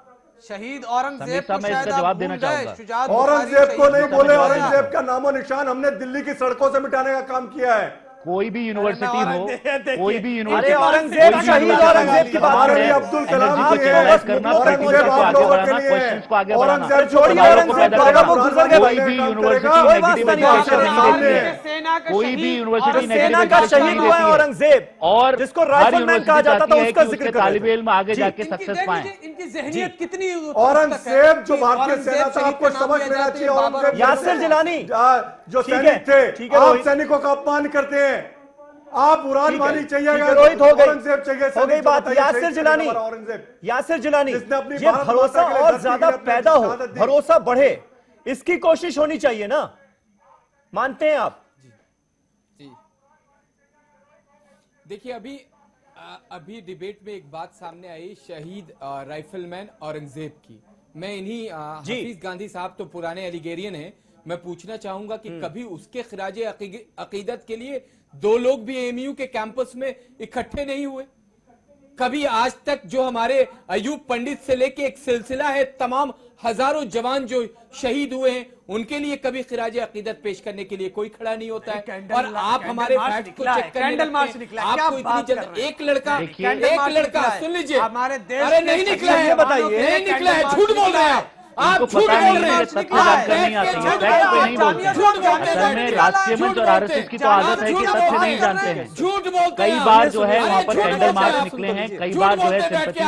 शहीद औरंगजेब को मैं इसका जवाब देना चाहूंगा। औरंगजेब को नहीं बोले, औरंगजेब का नामो निशान हमने दिल्ली की सड़कों से मिटाने का काम किया है। कोई भी यूनिवर्सिटी हो, कोई भी यूनिवर्सिटी, औरंगजेब शहीद औरंगजेब की बात हमारे अब्दुल कलाम को चैनलाइज करना, औरंगजेब आप लोगों के लिए, क्वेश्चंस को आगे बढ़ाना, औरंगजेब छोड़िए, औरंगजेब वो गुजर गए। कोई भी यूनिवर्सिटी नेगेटिव एजुकेशन नहीं देती है, कोई भी यूनिवर्सिटी सेना का शहीद हुआ है औरंगजेब, और जिसको राइफलमैन कहा जाता था, उसका जिक्र तालिब इल्म आगे जाके सक्सेस पाए। इनकी जहनियत कितनी, औरंगजेब जो भारतीय सेना था, आपको समझ लेना चाहिए। औरंगजेब यासिर जिलानी जो सैनिक थे, आप सैनिकों का अपमान करते हैं, आप उड़ान वाली चाहिएगा, रोहित हो औरंगजेब चाहिए, हो गई बात। यासिर जिलानी, यासिर जिलानी, ये भरोसा और ज्यादा पैदा हो, भरोसा बढ़े, इसकी कोशिश होनी चाहिए ना, मानते हैं आप? जी देखिए, अभी डिबेट में एक बात सामने आई, शहीद राइफलमैन औरंगजेब की। मैं इन्हीं हफीज गांधी साहब तो पुराने अलिगेरियन हैं, मैं पूछना चाहूंगा कि कभी उसके खिराजे अकीदत के लिए दो लोग भी एमयू के कैंपस में इकट्ठे नहीं हुए? कभी आज तक जो हमारे अयूब पंडित से लेके एक सिलसिला है, तमाम हजारों जवान जो शहीद हुए हैं, उनके लिए कभी खिराजे अकीदत पेश करने के लिए कोई खड़ा नहीं होता है। और आप हमारे फैक्ट को चेक करने आपको इतनी जल्द, एक लड़का सुन लीजिए, हमारे देश, अरे नहीं निकला है, बताइए, नहीं निकला है, झूठ बोल रहे हैं आप, झूठ बोल रहे हैं, नहीं आती है, फैक्ट पे नहीं बोलते। असल में राष्ट्रीय मंच और आरएसएस की तो आदत है कि सत्य नहीं जानते हैं। झूठ बोलते हैं, कई बार जो है वहाँ पर कैंडल मार्च निकले हैं, कई बार जो है सिंपैथी।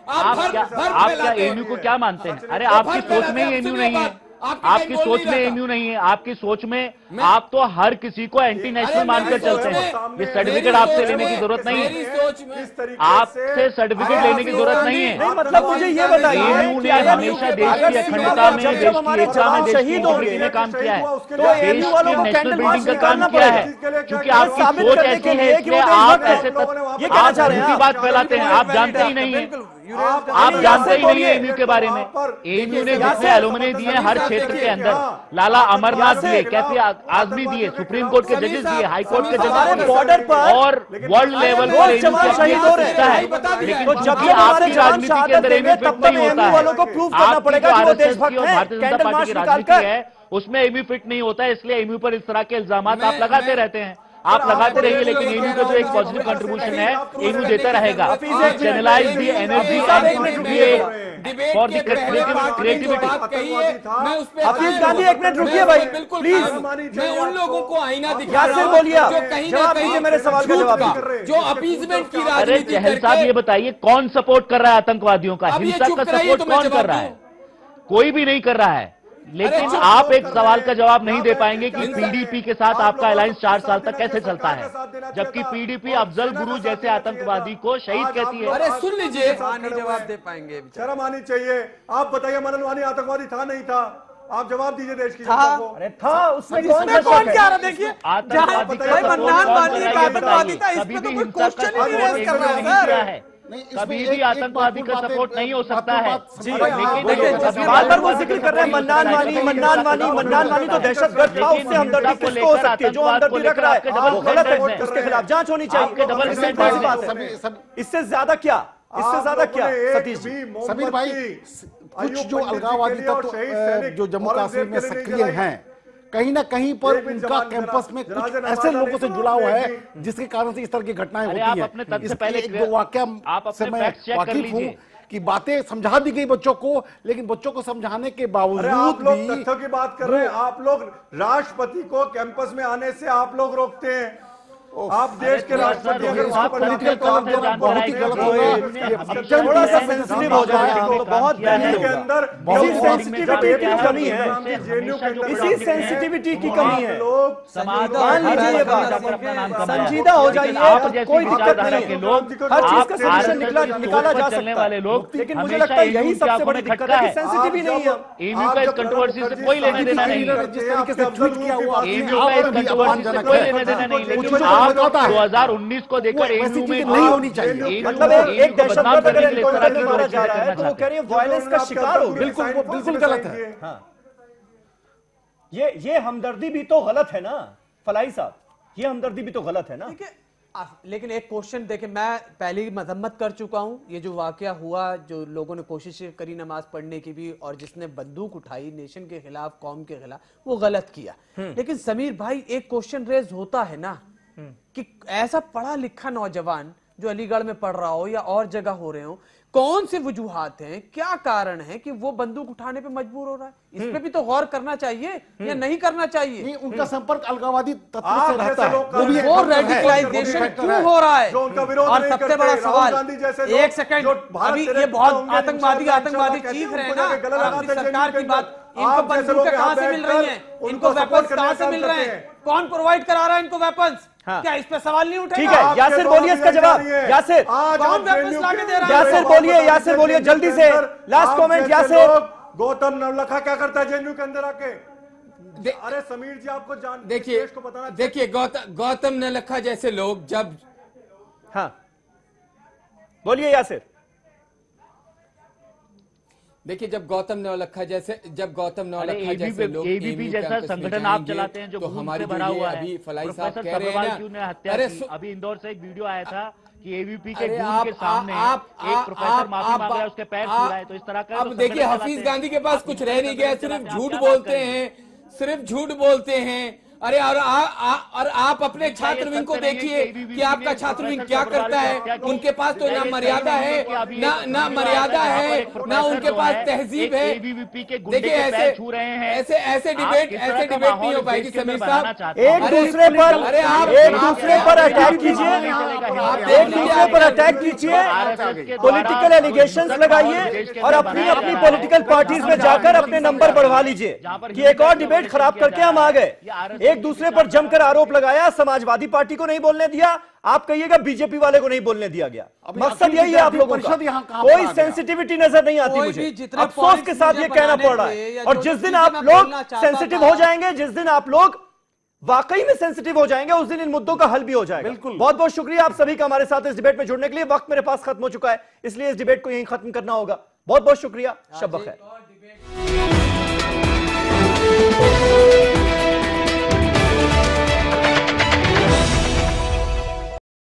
आप क्या एमयू को क्या मानते हैं? अरे आपकी सोच में ही एमयू नहीं है, आपकी सोच में एमयू नहीं है, आपकी सोच में आप तो हर किसी को एंटी नेशनल मानकर चलते हैं। ये सर्टिफिकेट आपसे लेने की जरूरत नहीं है, आपसे सर्टिफिकेट लेने की जरूरत नहीं है। मतलब मुझे ये बताइए, एमयू ने हमेशा देश की अखंडता में, देश की एकता में, देश की यूनिटी में काम किया है, देश की नेशनल बिल्डिंग का काम किया है। क्योंकि आपकी सोच ऐसी है, इसलिए आप ऐसे आप झूठी बात फैलाते हैं। आप जानते ही नहीं है, आप जानते ही नहीं है एमयू के बारे में। एमयू ने जितने एलुमनी दिए हर क्षेत्र के अंदर, लाला अमरनाथ दिए, कैसे आजमी दिए, सुप्रीम कोर्ट के जजेस दिए, हाई कोर्ट के जजेस बॉर्डर पर, और वर्ल्ड लेवल पर जवान शहीद हो रहे हैं। लेकिन जब भी आपकी राजनीति के अंदर एमयू फिट नहीं होता है, वालों को प्रूव करना पड़ेगा कि वो देशभक्त हैं, भारतीय जनता पार्टी की राजनीति है, उसमें एमयू फिट नहीं होता है। इसलिए एमयू पर इस तरह के इल्जाम आप लगाते रहते हैं, आप लगाते रहिए, लेकिन एमयू का जो एक पॉजिटिव कंट्रीब्यूशन है एमयू देता रहेगा। Channelise the energy for the creativity. Hafeez Gandhi, एक मिनट रुकिए भाई प्लीज। मैं उन लोगों को आईना दिखा यासिर बोलिए, जो कहीं ना कहीं मेरे सवाल का जवाब, जो अपीजमेंट की अरे राजनीति चहल साहब ये बताइए, कौन सपोर्ट कर रहा है आतंकवादियों का? हिंसा का सपोर्ट कौन कर रहा है? कोई भी नहीं कर रहा है। लेकिन आप एक सवाल का जवाब नहीं दे पाएंगे कि पीडीपी के साथ आपका अलायंस 4 साल तक कैसे चलता है, जबकि पीडीपी अफजल गुरु जैसे आतंकवादी को शहीद कहती है। अरे सुन लीजिए, जवाब दे पाएंगे, शर्म आनी चाहिए। आप बताइए, मनन वानी आतंकवादी था नहीं था? आप जवाब दीजिए देश की था। जनता को। अरे था, उसमें कौन क्या रहा? देखिए, आतंकवादी का आतंकवादी था, कभी इसमें भी तो कोई हिंसा का क्वेश्चन ही नहीं रेज कर रहा है सर। कभी भी आतंकवादी का सपोर्ट नहीं हो सकता है। लेकिन बार-बार वो जिक्र कर रहे हैं मन्नान वानी तो दहशतगर्द था, उससे हमदर्दी किसको हो सकती है? जो हमदर्दी रख रहा है वो गलत है, उसके खिलाफ जांच होनी चाहिए। इससे ज्यादा क्या, इससे ज्यादा क्या सतीश जी? समीर भाई, कुछ जो अलगाववादी तत्व जो जम्मू कश्मीर में सक्रिय हैं, कहीं ना कहीं पर उनका कैंपस में कुछ ऐसे लोगों से जुड़ा हुआ है जिसके कारण से इस तरह की घटनाएं होती हैं। इसके एक दो वाकया से मैं वाकिफ हूं कि बातें समझा दी गई बच्चों को, लेकिन बच्चों को समझाने के बावजूद आप लोग भी तथ्यों की बात कर रहे हैं। आप लोग राष्ट्रपति को कैंपस में आने से आप लोग रोकते हैं। आप देश के राष्ट्रपति अगर वहां पर जाते हैं तो आप बहुत ही गलत होगा। थोड़ा सा सेंसिटिव हो जाए हम लोग, बहुत के अंदर इसी सेंसिटिविटी की कमी है, इसी सेंसिटिविटी की कमी है। मान लीजिए ये बात, संजीदा हो जाइए, कोई दिक्कत नहीं है, हर चीज का सॉल्यूशन निकाला जा सकता है, लेकिन मुझे लगता है यही सबसे बड़ी दिक्कत है कि सेंसिटिव ही नहीं है। एमयू का इस कंट्रोवर्सी से कोई लेना देना नहीं है, जिस तरीके से ट्वीट किया हुआ, एमयू का इस कंट्रोवर्सी से कोई लेना देना नहीं, लेकिन आप 2019 को देखकर एमयू में नहीं होनी चाहिए। मतलब एक दहशतगर्द अगर एनकाउंटर में मारा जा रहा है तो वो कह रही है वायलेंस का शिकार हो, बिल्कुल गलत है। हाँ, ये हमदर्दी भी तो गलत है ना फलाई साहब, ये हमदर्दी भी तो गलत है ना। लेकिन एक क्वेश्चन देखे, मैं पहले ही मजम्मत कर चुका हूं, ये जो वाकया हुआ, जो लोगों ने कोशिश करी नमाज पढ़ने की भी, और जिसने बंदूक उठाई नेशन के खिलाफ, कौम के खिलाफ, वो गलत किया। लेकिन समीर भाई, एक क्वेश्चन रेज होता है ना कि ऐसा पढ़ा लिखा नौजवान जो अलीगढ़ में पढ़ रहा हो या और जगह हो रहे हो, कौन से वजूहात हैं, क्या कारण है कि वो बंदूक उठाने पे मजबूर हो रहा है? इस पे भी तो गौर करना चाहिए या नहीं करना चाहिए? नहीं, उनका संपर्क अलगाववादी तत्व से रहता है, वो रेडिकलाइजेशन क्यों हो रहा है? और सबसे बड़ा सवाल, एक सेकंड, अभी ये बहुत आतंकवादी चीख रहे हैं ना, अपनी सरकार की बात, इनको बंदूकें कहां से मिल रही हैं, इनको वेपन्स कहां से मिल रहे हैं, कौन प्रोवाइड करा रहा है इनको वेपन्स? क्या इस पे सवाल नहीं उठेगा? ठीक है, यासिर बोलिए इसका जवाब। यासिर कौन वेपन्स लाके दे रहा है? यासिर बोलिए जल्दी से, लास्ट कमेंट यासिर। गौतम नवलखा क्या करता है जेएनयू के अंदर आके? अरे समीर जी, आपको जान देखिए गौतम नवलखा जैसे लोग जब, हाँ बोलिए यासिर। देखिए, जब गौतम नवलखा जैसे लोग एबीपी जैसा संगठन आप चलाते हैं जो तो हमारी भरा हुआ है, अभी फलाई साहब प्रोफेसर कह रहे हैं सब्रवाल ने हत्या की। अभी इंदौर से एक वीडियो आया था कि एबीपी के अरे गूंज के सामने एक प्रोफेसर माफी मांग रहा है, उसके पैर छू रहा है, तो इस तरह का अब देखिए, हफीज गांधी के पास कुछ रह नहीं गया, सिर्फ झूठ बोलते हैं। अरे और आप अपने छात्र विंग को देखिए कि आपका छात्र विंग क्या करता है। उनके पास तो ना मर्यादा है, ना मर्यादा है, ना उनके पास तहजीब है। देखिए, ऐसे डिबेट नहीं हो पाएगी समीर साहब। एक दूसरे पर अटैक कीजिए, पॉलिटिकल एलिगेशंस लगाइए और अपनी पॉलिटिकल पार्टीज में जाकर अपने नंबर बढ़वा लीजिए कि एक और डिबेट खराब करके हम आ गए। एक दूसरे पर जमकर आरोप लगाया, समाजवादी पार्टी को नहीं बोलने दिया, आप कहिएगा बीजेपी वाले को नहीं बोलने दिया गया। मकसद यही है आप लोगों का, कोई सेंसिटिविटी नजर नहीं आती मुझे, अफसोस के साथ ये कहना पड़ रहा है। और जिस दिन आप लोग सेंसिटिव हो जाएंगे, जिस दिन आप लोग वाकई में सेंसिटिव हो जाएंगे, उस दिन इन मुद्दों का हल भी हो जाएगा। बहुत बहुत शुक्रिया आप सभी का हमारे साथ इस डिबेट में जुड़ने के लिए। वक्त मेरे पास खत्म हो चुका है, इसलिए इस डिबेट को यहीं खत्म करना होगा। बहुत बहुत शुक्रिया, शब बखैर।